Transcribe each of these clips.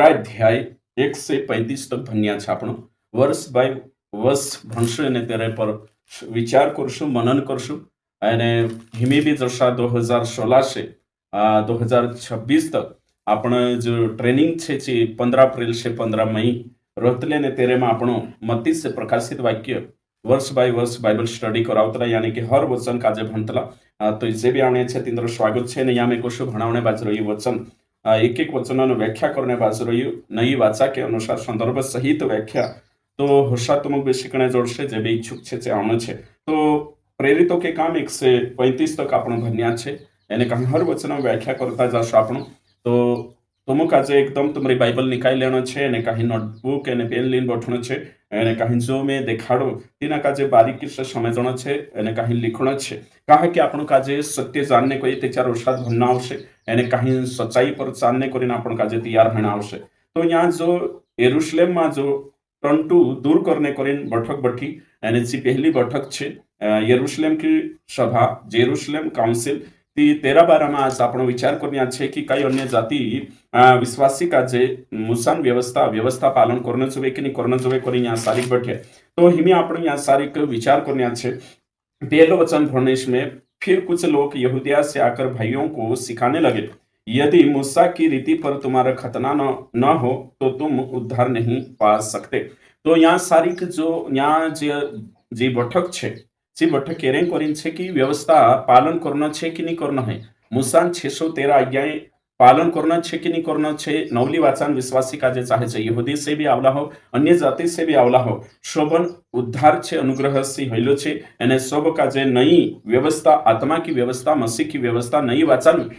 तेराध्याय 1 से 35 तक भण्या છે આપણો વર્ષ બાય વર્ષ ભણશું અને ત્યારે પર વિચાર કરશું મનન કરશું અને હિમે બી જશા 2016 से 2026 तक આપણે जो ट्रेनिंग છે જે 15 એપ્રિલ से 15 मई રોતલે ને તેરે માં આપણો મત્તી से प्रकाशित वाक्य वर्ष बाय वर्ष बाइबल स्टडी करावतला यानी कि हर वचन काजे भणतला तो जे बी आवणे छे तिंद्र स्वागत छे ने यामे कोशो भणावणे बाजरो ये वचन एक एक वचनानं व्याख्या करने बाजरो ये नई वाचा के अनुसार संदर्भ सहित व्याख्या तो होशात्मक भी शिकणे जोड़शे जे बी इच्छुक छे जे आवणे छे तो प्रेरितों के काम 1 से 35 तक આપણો ભણ્યા છે એને કहीं हर वचन व्याख्या करता जाशो આપણો तो तुमक आज एकदम तुम्हारी बाइबल निकाल लेना है ने कहीं नोटबुक ने पेन लीन बैठना है ने कहीं जो मैं देखाड़ो तेना काजे बारीकी से समझना है ने कहीं लिखना है कहा कि आपण काजे सत्य जानने को ते चार वरसाद भणना आवशे ने कहीं सच्चाई पर जानने को आपण काजे तैयार होना आवशे तो यहाँ जो यरूशलेम में जो टंटू दूर करने को बैठक बैठी यानी जी पहली बैठक है यरूशलेम की सभा जेरूशलेम काउंसिल ती 13-12 में आज आपण विचार करना है कि कई अन्य जाति विश्वासी का जे मुसान व्यवस्था पालन करना जोवे कि नहीं करना जोवे करी यहाँ सारिक बैठे तो हिमे आपण यहाँ सारिक विचार करना है पहले वचन पढ़ने में फिर कुछ लोग यहूदिया से आकर भाइयों को सिखाने लगे यदि मूसा की रीति पर तुम्हारा खतना न हो तो तुम उद्धार नहीं पा सकते तो यहाँ सारिक जो यहाँ जी बैठक है जी बैठक केरें करीन छे कि व्यवस्था पालन करना छे कि नहीं करना है मूसा 613 आज्ञाएं पालन करना छे कि नहीं करना छे नवली वाचन विश्वासी का जे चाहे छे यहूदी से भी आवला हो अन्य जाति से भी आवला हो शोभन उद्धार छे अनुग्रह से हईलो छे एने सब का जे नई व्यवस्था आत्मा की व्यवस्था मसीह की व्यवस्था नई वाचन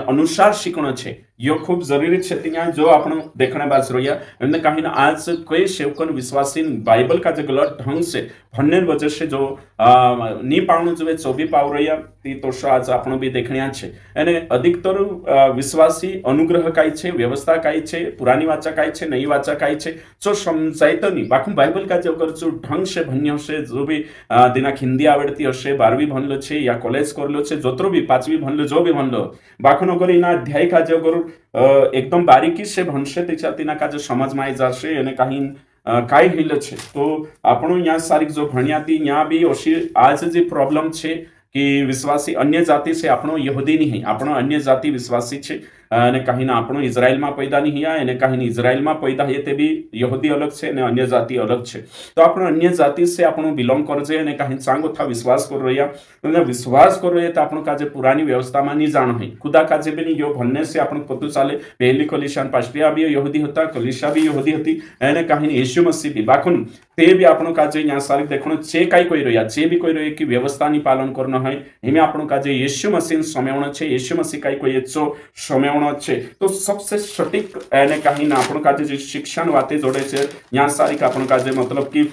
अनुसार सीखना छे यो खूब जरूरी छे त्यां जो आपण देखने बाज रोया एमने कहीं ना आज कोई सेवकन विश्वासी बाइबल का जे गलत ढंग से भनने वजह से जो नी पावनु जो चौबी पाव रहा ती तो आज आपण भी देखने छे एने अधिकतर विश्वासी अनुग्रह काय छे व्यवस्था काय छे पुरानी वाचा काय छे नई वाचा काय छे जो समजायत नहीं बाकी बाइबल का जो अगर जो ढंग से भन्य हशे जो भी दिनाक हिंदी आवड़ती हशे 12वी भनलो छे या कॉलेज करलो छे जोतरो भी 5वी भनलो जो भी भनलो बाकी अगर इना अध्याय का जो अगर एकदम बारीकी से भणशे तेच्या तेना का जो समझ में आई जाशे एने कहीं काय हिल छे तो आपण यहाँ सारी जो भण्या ती यहाँ भी ओशी आज जे प्रॉब्लम छे कि विश्वासी अन्य जाति से આપણો યહૂદી નહીં આપણો अन्य जाति विश्वासी છે અને કહીને આપણો ઇઝરાયલમાં पैदा નહીં હ્યા અને કહીને ઇઝરાયલમાં पैदा હે તે બી યહૂદી અલગ છે અને अन्य जाति अलग છે તો આપણો अन्य जाति से આપણો બિલોંગ કરજે અને કહીને सांगो था विश्वास कर रहा અને विश्वास कर रहे तो આપણો કાજે पुरानी व्यवस्थाમાં नहीं जान है खुदा काजे भी नहीं यो भन्ने से આપણો पतु चाले पहली कलीसिया पास्टिया भी यहूदी होता कलीसिया भी यहूदी होती અને કહીને यीशु मसीह भी बाकुन ते भी આપણો કાજે यहाँ सारी देखणो છે કાઈ કોઈ રહ્યા છે भी કોઈ રહે कि व्यवस्थाની પાલન કરનો है हिमे આપણો કાજે यीशु मसीह समयवणो છે यीशु मसीह काई कोई एचो समयवणो છે तो सबसे सटीक एने कहीं ना આપણો કાજે જે શિક્ષણ વાતે જોડે છે यहाँ सारी का આપણો કાજે मतलब कि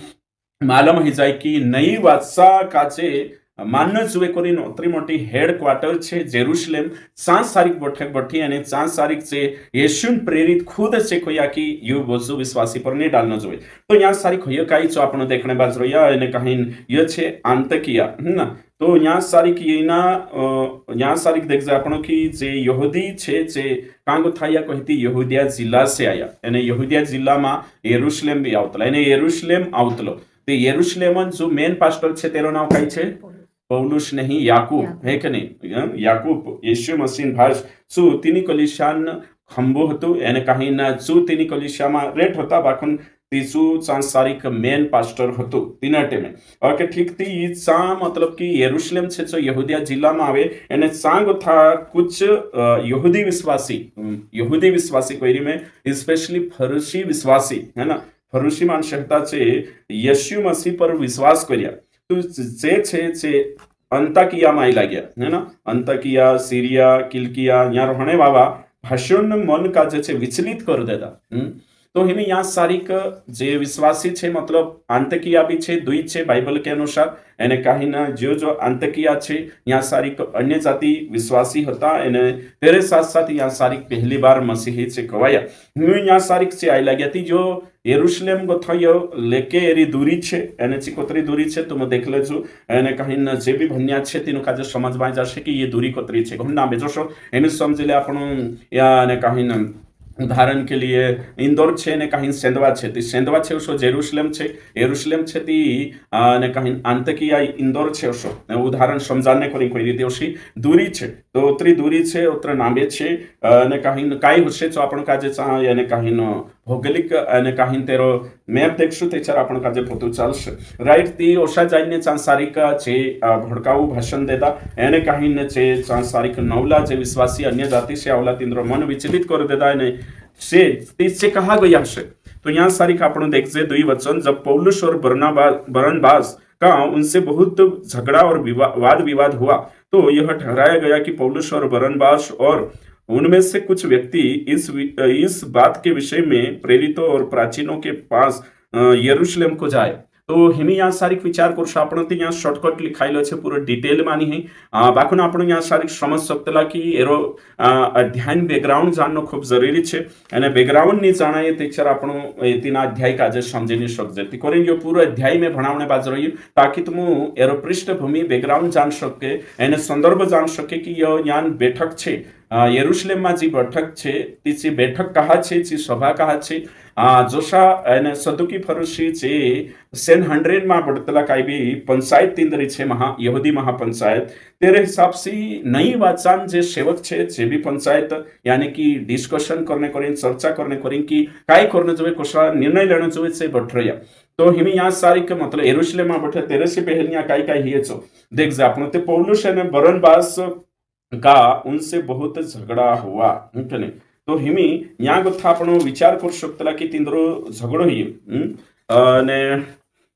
मालूम ही जाए कि नई वाचा काजे मान्य जुए कोरी नोत्री मोटी हेडक्वार्टर छे जेरूशलेम 5 तारीख बैठक बैठी અને 5 तारीख से यीशु प्रेरित खुद से कोया कि यो बोझो विश्वासी पर नहीं डालना जोए तो यहाँ सारी खोयो काई जो आपण देखने बाज रोया અને कहीं ये छे आंतकिया ना तो यहाँ सारी की ना यहाँ सारी देख जाए आपण की जे यहूदी छे जे कांगो थाया कहती यहूदिया जिला से आया અને यहूदिया जिला में यरूशलेम भी आवतलो અને यरूशलेम आवतलो ते यरूशलेम जो मेन पास्टर छे तेरो नाम काई छे पौलुस नहीं याकूब है कि नहीं याकूब यीशु मसीह भाष सु तीनी कलिशान खंबो हतु एने कहीं ना सु तीनी कलिशा में रेट होता बाकुन तीसु सांसारिक मेन पास्टर हतु तीना टेमे ओके ठीक थी ई सा मतलब कि यरूशलेम छे जो यहूदिया जिला में आवे एने सांग था कुछ यहूदी विश्वासी कोई में स्पेशली फरीसी विश्वासी है ना फरीसी मानस हता छे यीशु मसीह पर विश्वास कर्या तो जे छे जे अंताकिया में आई लाग्या है ना अंताकिया सीरिया किलकिया यहाँ रहने वाला भाषण मन का जे छे विचलित कर देता तो हिमें यहाँ सारिक जे विश्वासी छे मतलब आंतकिया भी छे दुई छे बाइबल के अनुसार एने कहीं ना जो आंतकिया छे यहाँ सारिक अन्य जाति विश्वासी होता एने तेरे साथ साथ यहाँ सारिक पहली बार मसीही छे कवाया हूँ यहाँ सारिक से आई लगी थी जो यरूशलेम को थयो लेके एरी दूरी छे एने चिकोतरी दूरी छे तो मैं देख लेजू एने कहीं ना जे भी भन्या छे तीनों का जो समझ में जाशे कि ये दूरी कोतरी छे घुमना बेजोशो एने समझ ले आपण या ने कहीं ना ઉદાહરણ કે લીએ ઇન્દોર છે ને કાંઈ સેન્ધવા છે તે સેન્ધવા છે ઓછો જેરુસલેમ છે તે ને કાંઈ આંતકીય ઇન્દોર છે ઓછો ઉદાહરણ સમજાને કોઈ રીતે ઓછી દૂરી છે તો ઉતરી દૂરી છે ઉતર નામે છે ને કાંઈ હશે તો આપણું કાજે એને કાંઈ ભૌગોલિક અને કાંઈ તેરો મેપ દેખશું તે ચાર આપણું કાજે પોતું ચાલશે રાઈટ તી ઓછા જાઈને ચાંસારિક છે ભડકાવું ભાષણ દેતા એને કાંઈ છે ચાંસારિક નવલા જે વિશ્વાसी अन्य जाति से आवला तिंद्र मन विचलित कर देता है नहीं से इससे कहा गया है। तो यहाँ सारी आपण देखते द्विवचन जब पौलुस और बरनबास का उनसे बहुत झगड़ा और वाद विवाद हुआ तो यह ठहराया गया कि पौलुस और बरनबास और उनमें से कुछ व्यक्ति इस बात के विषय में प्रेरितों और प्राचीनों के पास यरूशलेम को जाए। तो हिमी यहाँ सारीक विचार करशो आपण ते यहाँ शॉर्टकट लिखायेलो छे पूरो डिटेल मानी है बाकी आपण यहाँ सारीक समझ सकतला कि एरो अध्याय बेकग्राउंड जाननो खूब जरूरी छे અને બેકગ્રાઉન્ડ ની જાણાય તેચર આપણો એતીના અધ્યાય કાજે સમજી ની શકજે તી કોરે यो पूरो अध्याय में भणावणे बाज रही ताकि तुम एरो पृष्ठभूमि बैकग्राउंड जान सके एने संदर्भ जान सके कि यो ज्ञान बैठक छे यरूशलेम में जी बैठक छे तीची बैठक कहा छे ची सभा कहा छे जोशा एने सदुकी फरुशी जे सेनहंड्रेड में बढ़तला काई भी पंचायत तिंदरी छे यहूदी महापंचायत तेरे हिसाब से नई वाचान जे सेवक छे जे भी पंचायत यानी कि डिस्कशन करने करें चर्चा करने करें कि काय करने जोए कोसा निर्णय लेने जोए से बैठ रहा तो हिमी यहाँ सारी के मतलब यरूशलेम में बैठे तेरे से पहले यहाँ काय काय हिए छो देख जा आपण ते पौलुस ने बरनबास का उनसे बहुत झगड़ा हुआ नहीं तो हिमी यहाँ गोथा आपण विचार कर शकतला की तिंद्रो झगड़ो हियो ने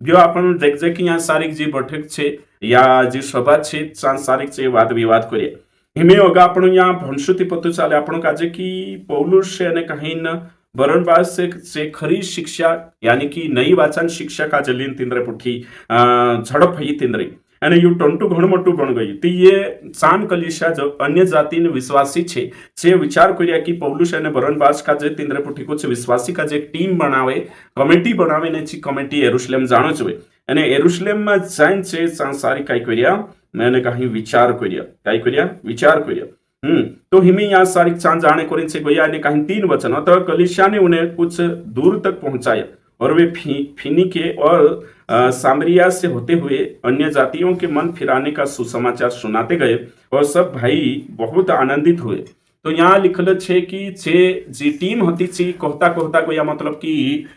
जो आपण देख जे की यहाँ सारीक जी बैठक छे या जी सभा छे सारीक चे वाद विवाद करिए हिमी होगा आपण यहाँ भणसुती पत्तु चाले आपण काजे की पौलुस ने कहीं न बरनबास से खरी शिक्षा यानी कि नई वाचन शिक्षा का जलीन तिंद्रे पुठी झड़प ही तिंद्री અને યુ ટોન્ટુ ઘણું મોટું બન ગયું ती ये सान कलिशा जो अन्य जाति ने विश्वासी छे जे विचार કર્યા कि पौलुस અને बरनबास का जे तिंद्रे पुठी कुछ विश्वासी का जे टीम बनावे कमिटी बनावे ने ची कमिटी यरूशलेम जाणो જોઈએ અને यरूशलेम માં જાઈન છે સારી કાઈ કર્યા મેને કહી વિચાર કર્યા तो हिमी यहाँ सारी चांद जाने करें से गया ने कहीं 3 वचन अतः कलिशा ने उन्हें कुछ दूर तक पहुंचाया और वे फिनिके और सामरिया से होते हुए अन्य जातियों के मन फिराने का सुसमाचार सुनाते गए और सब भाई बहुत आनंदित हुए। तो यहाँ लिखल छे कि जे जी टीम होती छी कहता गया मतलब कि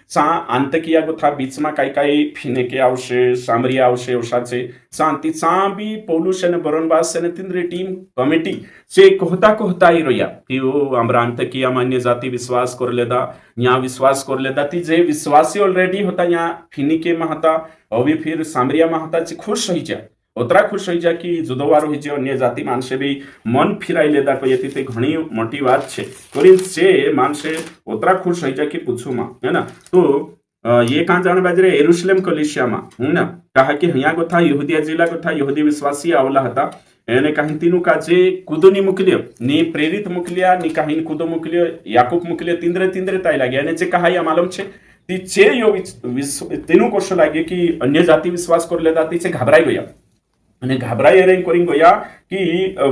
सा आंतकिया गोथा बीच में काई काई फिनेके आवशे सामरिया आवशे ओशा छे शांति सा भी पौलुस ने बरनबास ने तिंद्रे टीम कमिटी से कहता ही रहा कि वो आमरा आंतकिया मान्य जाति विश्वास कर लेदा यहाँ विश्वास कर लेदा ती जे विश्वासी ऑलरेडी होता यहाँ फिनिके में होता अभी फिर सामरिया में होता खुश हो जाए उतरा खुश हो जाए कि जुदोवार हो जाए अन्य जाति मानसे भी मन फिराई लेदा कोई ते घणी मोटी बात छे कोरी से मानसे उतरा खुश हो जाए कि पूछू मा है ना। तो ये कहाँ जाने बाजरे यरूशलेम कलिसिया में है ना कहा कि यहाँ को था यहूदिया जिला को था यहूदी विश्वासी आवला था એને કાંઈ તીનું કાજે કુદોની મોકલ્યો ની પ્રેરિત મોકલ્યા ની કાંઈ કુદો મોકલ્યો યાકૂબ મોકલ્યો તીંદ્રે તાઈ લાગ્યા અને જે કહાયા માલમ છે તી છે યો તેનું કોશો લાગે कि अन्य जाति विश्वास कर लेता ती से घबराई गया અને घबराई रही કરી ગયા कि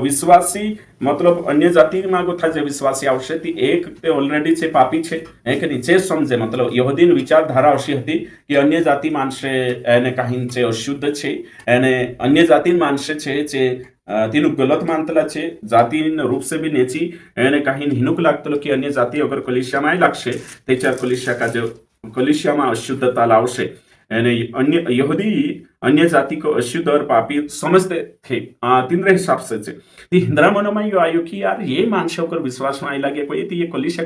विश्वासी मतलब अन्य जाति में गोथा जे विश्वासी आवशे ती एक ते ऑलरेडी छे पापी छे एक नीचे समझे मतलब यहूदीन विचारधारा अशी हती कि अन्य जाति मानसे एने काहीन छे अशुद्ध छे एने अन्य जाति मानसे छे जे तीनु गलत मानतला छे जाति रूप से भी नेची एने काहीन हिनुक लागतलो कि अन्य जाति अगर कलिसिया में लागशे तेचार कलिसिया का जो कलिसिया में अशुद्धता लावशे यानी अन्य यहूदी अन्य जाति को अशुद्ध और पापी समझते थे तीनरे हिसाब से हिंद्रा मन में यो आयो कि यार ये मानस होकर विश्वास में आई लगे कोई ये कलिशा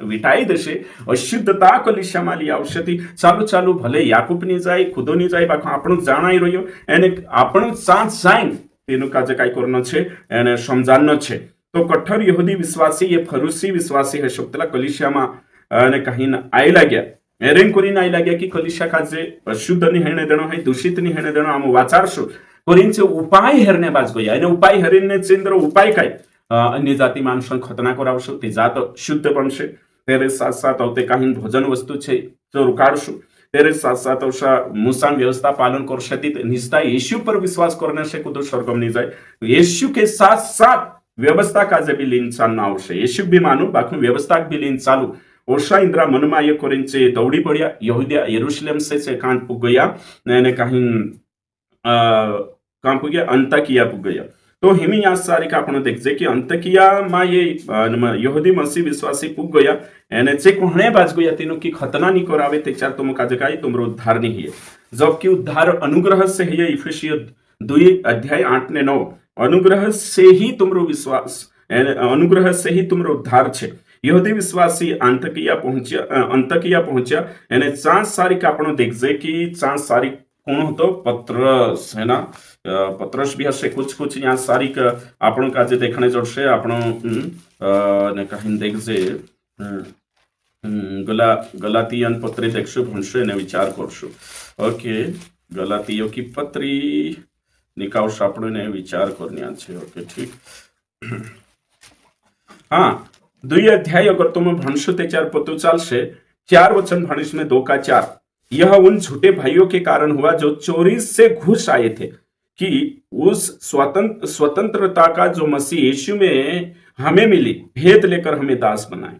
विटाई देशे अशुद्धता कलिशा में ली आवशे चालू भले याकूब नहीं जाए खुदो नहीं जाए बाकी आपण जाणाई रह्यो एने आपण साथ जाइन तेनु काजे काय करनो छे एने समजानो छे। तो कट्टर यहूदी विश्वासी ये फरूसी विश्वासी है शक्तला कलिशा में एने कहीं आई लाग्या एरेन कोरीन आई लाग्या कि कलिशा काजे अशुद्ध नहीं हेणे देणो है दूषित नहीं हेणे देणो आम वाचारशो कोरीनचे उपाय हेरने बाज गया एने उपाय हेरीने चेंद्र उपाय काय अन्य जाति माणसं खतना करावशो ते जात शुद्ध बनशे तेरे साथ साथ अवते काही भोजन वस्तु छे जो रुकाडशो तेरे साथ साथ अवशा मुसान व्यवस्था पालन करशे ती निस्ता यीशु पर विश्वास करने से कुदो स्वर्गम नहीं जाए यीशु के साथ साथ व्यवस्था का जे बिलीन चालणं आवश्यक येशू बी मानू बाकी व्यवस्था बिलीन चालू ओशा इंद्रा मनमा ये कोरिंचे दौड़ी पड़िया यहूदिया यरूशलेम से कांत पुग गया ने कहीं कहाँ पुग गया अंताकिया पुग गया तो हिमी या सारी का आपण देखजे की अंतकिया मा ये यहूदी मसीह विश्वासी पुग गया एने चे कोहणे बाज गया तीनों की खतना नहीं करावे ते चार तुम काज काय तुमरो उद्धार नहीं है जबकि उद्धार अनुग्रह से है इफिसियों 2:8-9 अनुग्रह से ही तुमरो विश्वास अनुग्रह से ही तुमरो उद्धार छे यहूदी विश्वासी अंतकिया पहुंचा एने 4 सारी का आपण देखजे की 4 सारी कोण होतो पत्रस है ना पत्रस भी हसे कुछ यहाँ सारी का आपण का जे देखने जोड़से आपण ने कहीं देखजे गलातियन पत्री देखशु भणशु ने विचार करशु ओके गलातियो की पत्री निकावश आपण ने विचार करनिया छे ओके ठीक हाँ 2 अध्याय अगर तुम भणशु ते 4 पतो चालशे 4 वचन भणिश में 2 का 4 यह उन झूठे भाइयों के कारण हुआ जो चोरी से घुस आए थे कि उस स्वतंत्रता का जो मसीह यीशु में हमें मिली भेद लेकर हमें दास बनाए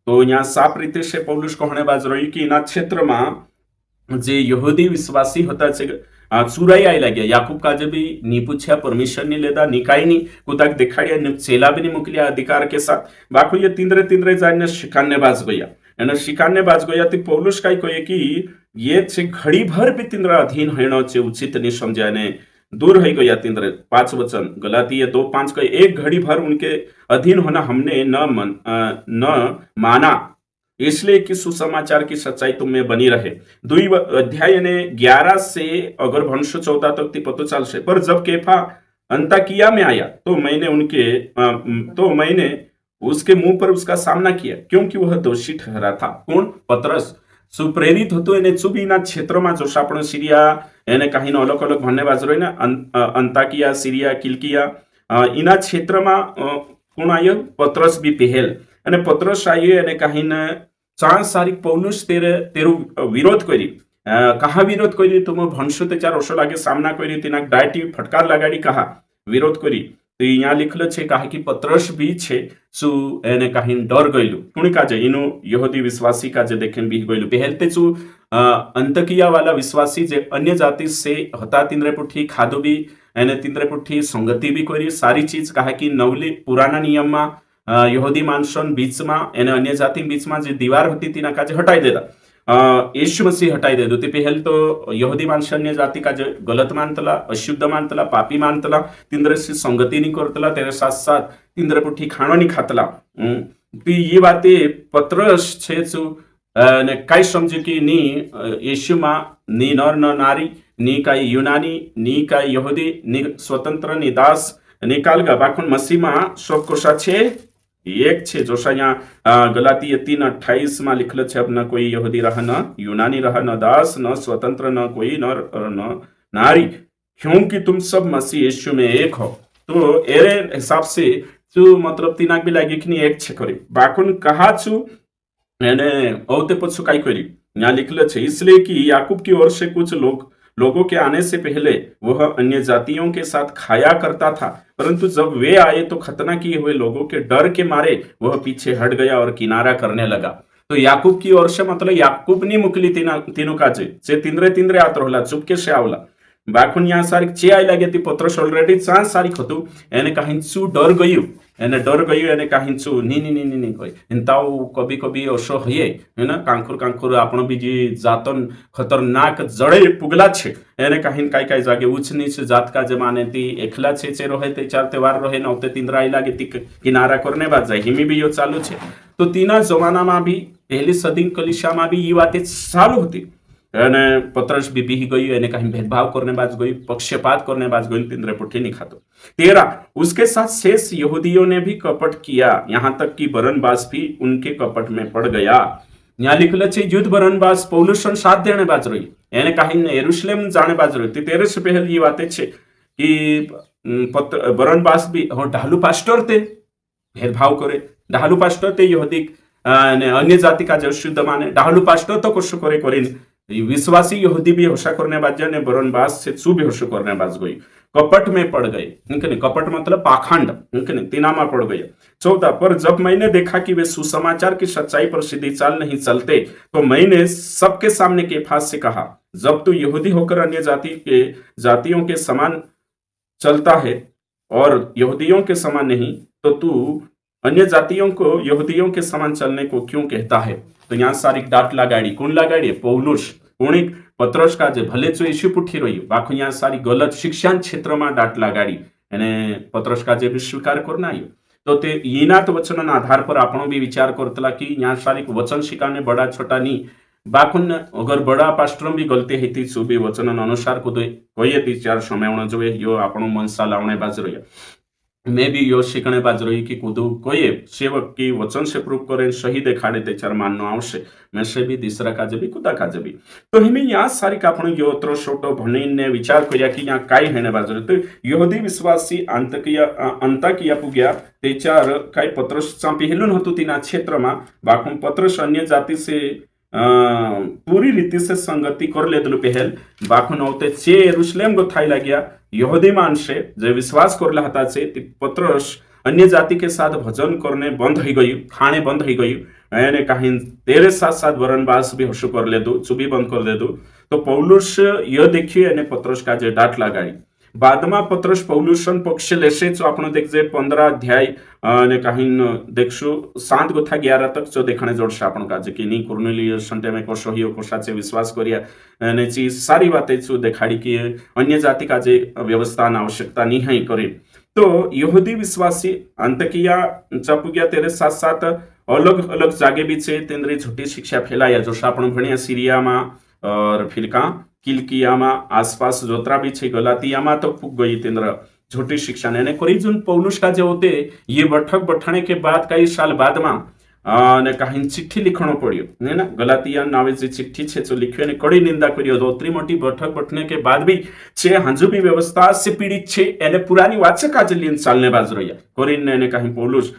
तो यहाँ साफ रीते से पौलुस कहने बाज रही कि इन क्षेत्र में जे यहूदी विश्वासी होता चुराई आई लगे याकूब का जब भी नी पूछा परमिशन नहीं लेता निकाय नहीं कुदाक दिखाड़िया चेला भी नहीं मोकलिया अधिकार के साथ बाको ये तिंद्रे जाने शिकाने बाज गया एना शिकाने बाज गया तो पौलुस काय कहे कि ये छे घड़ी भर भी तिंद्रा अधीन होना चे उचित नहीं समझा ने दूर हो गया तिंद्रे 5 वचन गलातिया 2:5 का एक घड़ी भर उनके अधीन होना हमने न माना इसलिए कि सुसमाचार की सच्चाई तुम में बनी रहे 2 अध्याय ने 11 से अगर भंश 14 तक ती पतो चल से पर जब केफा अंताकिया में आया तो मैंने उसके मुंह पर उसका सामना किया क्योंकि वह दोषी ठहरा था कौन पतरस सुप्रेरित होतो એને ચુબીના ક્ષેત્રમાં જો આપણે સિરિયા એને કાહીનો અલગ અલગ ભણને બાજરો ને અંતાકિયા સિરિયા કિલકિયા એના ક્ષેત્રમાં કોણ આયો પત્રસ બી પહેલ અને પત્રસ આયો અને કાહીને 4 તારીખ પૌલુસ તેરો વિરોધ કરી कहा विरोध करी तुम भणशो ते 4 वर्ष लागे सामना करी तिना डायटी फटकार लगाड़ी कहा विरोध करी तो यहाँ लिखल छे कहा कि पत्रस भी छे सु एने कहीं डर गयलु कुणी काजे इनो यहूदी विश्वासी काजे देखें भी गयलु पहलते चु अंतकिया वाला विश्वासी जे अन्य जाति से हता तिंद्रे पुठी खादो भी एने तिंद्रे पुठी संगति भी करी सारी चीज कहा कि नवली पुराना नियम में यहूदी मानसन बीच में एने अन्य जाति बीच में जे दीवार होती तिना काजे हटाई देता यीशु मसीह हटाई दे दो पहल तो यहूदी माणस अन्य जाति का जो गलत मानतला अशुद्ध मानतला पापी मानतला तिंद्रे से संगति नहीं करतला तेरे साथ साथ तिंद्रे पुठी खाणो नहीं खातला तो ये बातें पत्रस छे सु ने काय समझे कि नी यीशु मा नी नर न नारी नी काय यूनानी नी काय यहूदी नी स्वतंत्र नी दास निकाल गा बाकुन मसीह मा सब कोशा छे एक छे जोशा यहाँ गलाती 3:28 में लिखल छे अब न कोई यहूदी रह न यूनानी रह न दास न स्वतंत्र न कोई नर न नारी क्योंकि तुम सब मसीह यीशु में एक हो तो एरे हिसाब से तू मतलब तीनाक भी लागे कि एक छे करी बाकुन कहा छु एने औते पछु काय करी यहाँ लिखल छे इसलिए कि याकूब की ओर से कुछ लोगों के आने से पहले वह अन्य जातियों के साथ खाया करता था परंतु जब वे आए तो खतना किए हुए लोगों के डर के मारे वह पीछे हट गया और किनारा करने लगा तो याकूब की ओर से मतलब याकूब नहीं मुकली तीनों का जे तिंद्रे आत रहला चुपके से आवला बाखुन यहाँ सारी चे आई लगे पत्रस ऑलरेडी 4 सारी होतु एने कहीं चू डर गयु एने कहीं चू नी कोई इंताऊ कभी कभी ओशो है ना कांकुर आपण भी जी जातन खतरनाक जड़े पुगला छे एने कहीं काय जागे ऊंच नीच जात का जमाने ती एकला छे चे रहे ते 4 त्योहार रहे नौते तिंद्रा आई लागे ती किनारा करने बाद जाए हिमी भी यो चालू छे तो तीना जमाना में भी पहली सदी कलिशा में भी ये बातें चालू होती અને પત્રસ भी बीही गई એને कहीं भेदभाव करने बाज गई पक्षपात करने बाज गई तिंद्रे पुठी नहीं खातो 13 उसके साथ शेष यहूदियों ने भी कपट किया यहाँ तक कि बरनबास भी उनके कपट में पड़ गया यहाँ लिखल छे युद्ध बरनबास पौलुसन साथ देने बाज रही એને कहीं यरूशलेम जाने बाज रही 13 से पहले ये बातें छे कि बरनबास भी ढालू पास्टर थे भेदभाव करे ढालू पास्टर थे यहूदी अन्य जाति का जो शुद्ध माने ढालू पास्टर तो कुछ करे विश्वासी यहूदी भी होशा करने बाज ने बरनबास से चू भी होशो करने बाज गई, कपट में पड़ गए, कपट मतलब पाखंड, तीना में पड़ गए। 14 पर जब मैंने देखा कि वे सुसमाचार की सच्चाई पर सीधी चाल नहीं चलते, तो मैंने सबके सामने केफास से कहा, जब तू यहूदी होकर अन्य जातियों के समान चलता है और यहूदियों के समान नहीं, तो तू अन्य जातियों को यहूदियों के समान चलने को क्यों कहता है? तो यहाँ सारी डाट लगाड़ी, कौन लगाड़ी? पौलुस कोणी पत्रोस काजे भले जो ઈસુ પૂઠી રહ્યું બાખું यहाँ सारी गलत शिक्षण क्षेत्र में डाट लगाड़ी અને પત્રોસ કાજે भी स्वीकार करना आयो। तो ते येनात वचनना आधार पर આપણો भी विचार करतला कि यहाँ सारी वचन शिकाने बड़ा छोटा नहीं बाखुन अगर बड़ा पास्टर भी गलती हेती सु भी वचन अनुसार को कोई ती चार समय जो यो આપણો मनसा लावणे बाज रह्यो मैं भी यो शिकणे बाज रही कि कुदू कोई सेवक की वचन से प्रूव करे सही देखाड़े ते चार माननो आवश्य मैं से भी दिसरा काजे भी कुदा काजे भी। तो हिमी यहाँ सारी आपण यो ત્રો छोटो भणीने विचार कर्या कि यहाँ काय हेने बाज रही। तो यहूदी विश्वासी अंताकिया पुग्या ते चार काय पत्रस પહેલું હતું તેના ક્ષેત્રમાં બાકું पत्रस अन्य जाति से पूरी रीति से संगति कर लेदलु पहल बाखुन होते चे यरूशलेम गो थाई लाग्या यहूदी मानसे जे विश्वास करला हता छे ती पत्रस अन्य जाति के साथ भजन करने बंद हो गई, खाने बंद हो गई यानी कहीं तेरे साथ साथ बरनबास भी हशु कर ले दो, चुबी बंद कर दे दो। तो पौलुस यह देखिए यानी पत्रस का जे डाट लगाई बादमा पत्रस पौलुसन पक्ष लेसे जो आपण देखजे 15 अध्याय ने कहीं देखशु 7 गोथा 11 तक जो देखने जोड़शे आपण का जे कि नी कुर्नेलियस संटे में कोशो हियो कोशाचे विश्वास करिया ने ची सारी बातें जो देखाड़ी कि अन्य जाति का जे व्यवस्था आवश्यकता नहीं है करे। तो यहूदी विश्वासी अंतकिया चपुगिया तेरे साथ साथ अलग अलग जागे भी छे तेंद्री झूठी शिक्षा फैलाया जो आपण भणिया सीरिया में और फिलका किलकियामा आसपास जोत्रा भी छे गलातियामा तो फूक गई तेंद्र झूठी शिक्षा ने कोरिजुन पौलुस का जो होते ये बैठक बैठाने के बाद कई साल बाद में ने कहीं चिट्ठी लिखणो पड़ियो है ना गलातिया नावे जे चिट्ठी छे जो लिखियो ने कड़ी निंदा करियो तो उतरी मोटी बैठक बैठने के बाद भी छे हंजु भी व्यवस्था से पीड़ित छे एने पुरानी वाचक आज लीन चालने बाज रह्या कोरिन ने कहीं पौलुस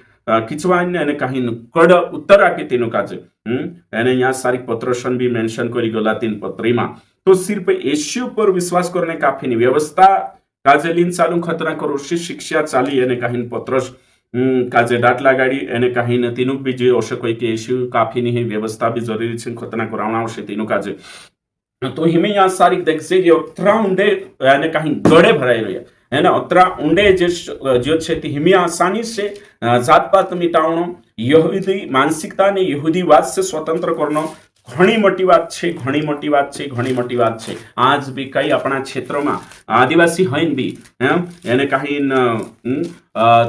खिंचवाने અને કहीं કડ ઉત્તર આપી તેનું કાજે એને यहाँ सारी पत्रसन भी मेंशन करी गलातीन पत्री में। तो सिर्फ यीशु पर विश्वास करने काफी नहीं व्यवस्था काजे लीन चालू खतरा करो शिक्षा चाली एने कहीं पत्रस काजे डाट लगाड़ी एने कहीं न तीनों भी जो अवश्य कोई कि यीशु काफी नहीं व्यवस्था भी जरूरी छे खतना करावना आवश्यक तीनों काजे। तो हिमे यहाँ सारी देख से ये उतरा उंडे यानी कहीं गड़े भराए रहे है ना उतरा उंडे जो छे हिमी आसानी से जात पात मिटावणो यहूदी मानसिकता ने यहूदीवाद से स्वतंत्र करनो घणी मोटी बात छे घणी मोटी बात छे घणी मोटी बात छे। आज भी कई अपना क्षेत्रों में आदिवासी हईन भी यानी कहीं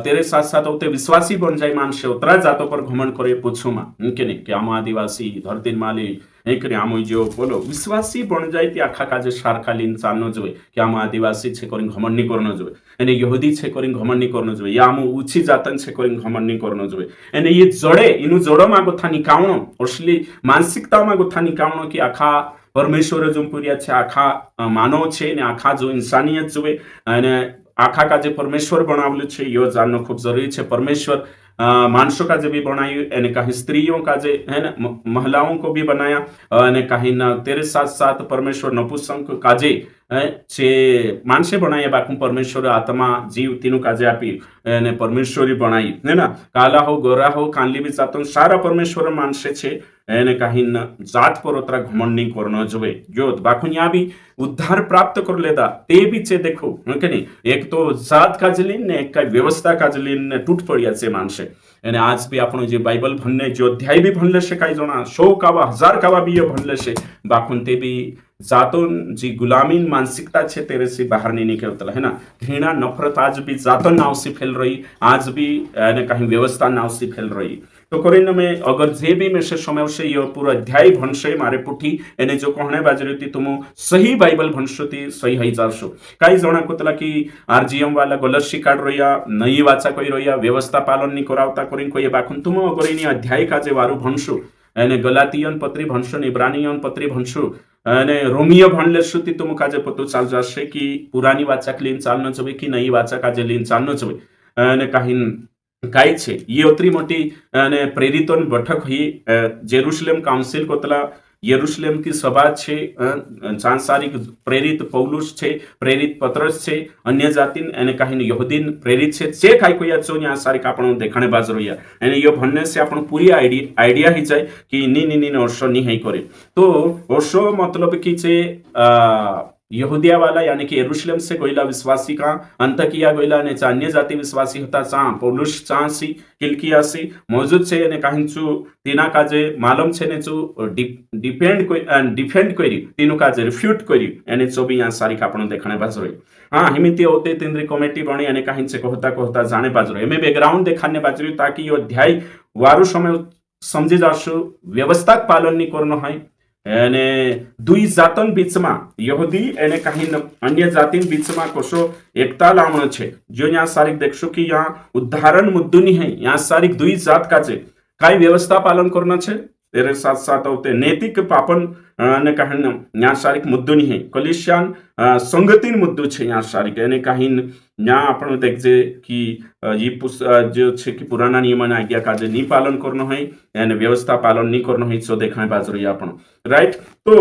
तेरे साथ साथ होते विश्वासी बन जाए मानसे उतरा जातों पर घमंड करे पूछू में के नहीं कि आम आदिवासी धरती माली एक आम जो बोलो विश्वासी बन जाए ते आखा काजे सारखा लीन चालनो जोए कि आम आदिवासी छे करीन घमंड नहीं करनो जोए एने यहूदी छे करीन घमंड नहीं करनो जोए या आम ऊंची जातन छे करीन घमंड नहीं करनो जोए एने ये जड़े इनु जड़ो में गोथा निकावणो असली मानसिकता में गोथा निकावणो कि आखा परमेश्वर जो पूर्या छे आखा मानव छे ने आखा जो इंसानियत जोए अने आखा का जे परमेश्वर बनावलु छे यो जाननो खूब जरूरी छे। परमेश्वर मानसों का जो भी बनाई यानी कहीं स्त्रियों का जो है ना महिलाओं को भी बनाया और कहीं न तेरे साथ साथ परमेश्वर नपुंसक काजे छे मानसे बनाया बाकू परमेश्वर आत्मा जीव तीनों काजे आपी ने परमेश्वरी बनाई है ना काला हो गोरा हो कानली भी जातो सारा परमेश्वर मानसे छे એને કहीं जात पर उतरा घमंड नहीं करनो जोए जो बाकू यहाँ भी उद्धार प्राप्त कर लेदा ते भी छे देखो के नहीं एक तो जात का जलीन ने एक व्यवस्था का जलीन ने टूट पड़िया छे मानसे एने आज भी आपनो जे बाइबल भणने जो अध्याय भी भण लेशे काई जणा 100 कावा 1000 कावा भी ये भण लेशे बाकुन ते भी जातो जी गुलामीन मानसिकता छे तेरे से बाहर नहीं निकलता है ना घृणा नफरत आज भी जातो नाव से फैल रही आज भी कहीं व्यवस्था नाव से फैल रही। तो कोरिन में अगर जे भी में से समय से ये पूरा अध्याय भणशे मारे पुठी एने जो कहणे बाजरी थी तुम सही बाइबल भणशोती सही हई जारशो काई जणा कोतला कि आरजीएम वाला गलत शिकाड रह्या नई वाचा कोई रह्या व्यवस्था पालन नहीं करावता कोरिन कोई बाखुन तुम अगर इनी अध्याय का जे वारू भणशो एने गलातियन पत्री भणशो इब्रानियन पत्री भणशो અને રોમિયો ભણ લેશો ती तुम काजे पतो चाल जाशे कि पुरानी वाचा क्लीन चालनो जोवे कि नई वाचा काजे लीन चालनो जोवे અને काही काय छे ये ओतरी मोटी અને પ્રેરિતોની બેઠક હી જેરુસલેમ કાઉન્સિલ કોતલા યરુશલેમ की સભા છે, સાંસારિક પ્રેરિત પૌલુસ છે, પ્રેરિત પત્રસ છે, અન્ય જાતિન એને કહીને યહૂદીન પ્રેરિત છે જે કાંઈ કોઈ છો યા સારી આપણને દેખાણે બાજ રહ્યા એને યો ભણने से आपण पूरी आइडिया ही जाए कि नी नी नी ओशो नहीं है करे। तो ओशो मतलब कि जे यहूदिया वाला यानी कि यरूशलेम से गोइला विश्वासी का अंतकिया गोइला ने अन्य जाति विश्वासी होता चा पौलुस चासी किलकियासी मौजूद छे અને કાહિંચુ તેના કાજે માલમ છે ને જો ડિફેન્ડ કરી તેનું કાજે રિફ્યુટ કરી એને જો બી આ સારી આપણને દેખાણે બાજરો हाँ हिमिती होते तेंद्री कमिटी बनी અને કાહિંચે कहता कहता जाने बाजरो एमे बैकग्राउंड देखाने बाजरो ताकि यो अध्याय वारु समय समझी जाशो व्यवस्था पालन नहीं करनो है અને दुई जातन बीचમાં यहूदी અને काही अन्य जातीन बीचમાં कशो एकता लावणं છે जो यहाँ सारिक देखशो की यहाँ उदाहरण मुद्दू नहीं है यहाँ सारिक दुई जात का છે काय व्यवस्था पालन करणं છે तेरे साथ साथ होते नैतिक पापन ने कहीं यहाँ सारिक मुद्दू नहीं है कलिशियान संगतीन मुद्दू છે यहाँ सारिक એને कहीं यहाँ आपण देखजे कि ये जो છે कि पुराना नियमन आज्ञा का जे नहीं पालन करनो है यानी व्यवस्था पालन नहीं करनो है सो देखाय बाजरो ये आपण राइट। तो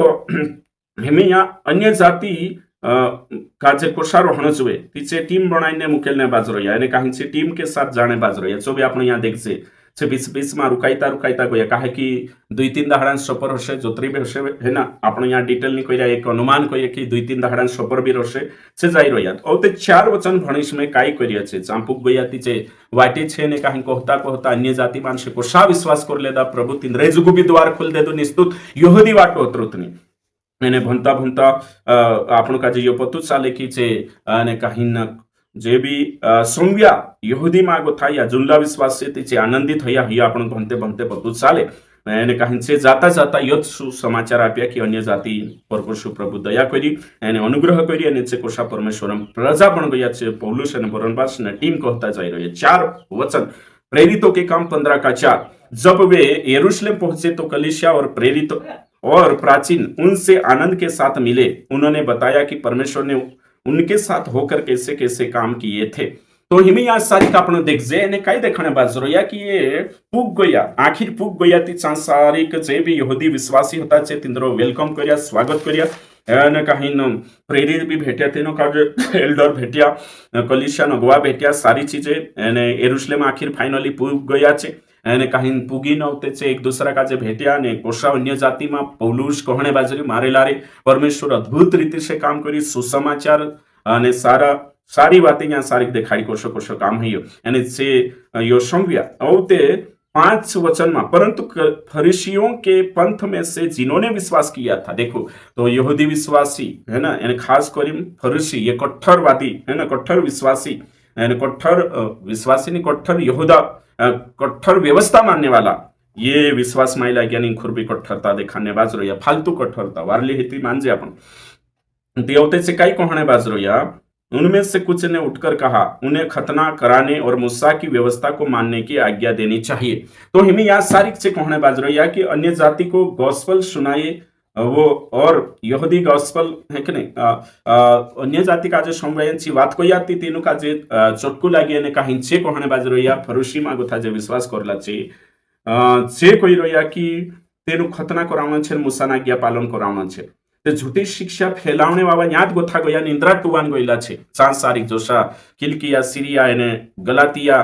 हमें यहाँ अन्य जाति का जे कोषारोहण जुए तीचे टीम बनाईने मुकेलने बाजरो यानी कहीं से टीम के साथ जाने बाजरो या जो भी आपण यहाँ देखजे से बीच बीच में रुकाईता रुकाईता गया कहे कि 2-3 दहाड़ा सपर हशे जोतरी भी हशे है ना आपण यहाँ डिटेल नहीं कहिया एक अनुमान कहिए कि 2-3 दहाड़ा सपर भी हशे से जाई रह्या और ते 4 वचन भणीश में काई करिया छे चांपुक गया तीचे वाटी छे ने काहीं कहता कहता अन्य जाति मानसे को शा विश्वास कर लेदा प्रभु तिंद्रे जुगु भी द्वार खोल दे दो निस्तुत यहूदी वाटो अतरुतनी એને ભણતા ભણતા આપણું કાજે યો પતું ચાલે की છે અને કાहीं जे बी सोमव्या यहूदी मागो था या जुनला विश्वास से तिचे आनंदित हया ही आपण भणते भणते पतू चाले એને કાહિંચે જાતા જાતા યત સમાચાર આપ્યા કે અન્ય જાતિ પર પરશુ પ્રભુ દયા કરી એને અનુગ્રહ કરી અને છે કોષા પરમેશ્વરમ પ્રજા પણ ગયા છે પૌલુસ અને બરનબાસ ને ટીમ कहता जा रही है। 4 वचन प्रेरितों के काम 15 का 4। जब वे यरूशलेम पहुंचे तो कलीसिया और प्रेरित और प्राचीन उनसे आनंद के साथ मिले। उन्होंने बताया कि परमेश्वर ने उनके साथ होकर कैसे कैसे काम किए थे। तो हिमी आज सारी आपण देखजे અને કઈ દેખાણે બાજરો યા કે એ પૂગ ગયા આખિર પૂગ ગયા તી સાંસારિક જે બી યહૂદી વિશ્વાસી હતા છે તિંદરો વેલકમ કર્યા स्वागत કર્યા અને કાहीं પ્રેરિત બી ભેટ્યા તેનો કાજે એલ્ડર ભેટ્યા કલીસિયા નગવા ભેટ્યા સારી ચીજે અને યરુશલેમ આખિર ફાઇનલી પૂગ ગયા છે અને કાहीं પૂગી નહોતે છે એક दूसरा કાજે ભેટ્યા અને કોષા अन्य જાતિમાં પૌલુસ કહણે બાજરી મારેલારે परमेश्वर अद्भुत रीति से काम કરી सुसमाचार અને सारी बातें यहाँ सारी दिखाई कोशो कोशो काम है यानी से यो संव्या और ते 5 वचन में परंतु फरीसियों के पंथ में से जिन्होंने विश्वास किया था देखो तो यहूदी विश्वासी है ना यानी खास कर फरीसी ये कट्टरवादी है ना कट्टर विश्वासी यानी कट्टर विश्वासी नहीं कट्टर यहूदा कट्टर व्यवस्था मानने वाला ये विश्वास माइला यानी खुरबी कट्टरता दिखाने बाजरो या फालतू कट्टरता वारली हिती मानजे आपण देवते से कई कहने बाजरो या उनमें से कुछ ने उठकर कहा उन्हें खतना कराने और मूसा की व्यवस्था को मानने की आज्ञा देनी चाहिए। तो हमें यहाँ सारी से कहने बाजरो या कि अन्य जाति को गॉस्पल सुनाए वो और यहूदी गॉस्पल है कि नहीं अन्य जाति का जो संवयनची बात कोई आती तीनों का जे चटकू लागी અને કાहीं છે कहने बाजरो या फरुशी मागो था जे विश्वास करला છે कोई रोया कि તેનું ખતના કરાવવાનું છે મૂસાના આજ્ઞા પાલન કરાવવાનું છે તે झूठी शिक्षा फैलावने वाला याद गोथा गया निंद्रा टुवान गईला छे सांसारिक जोशा किलकिया सीरिया एने गलातिया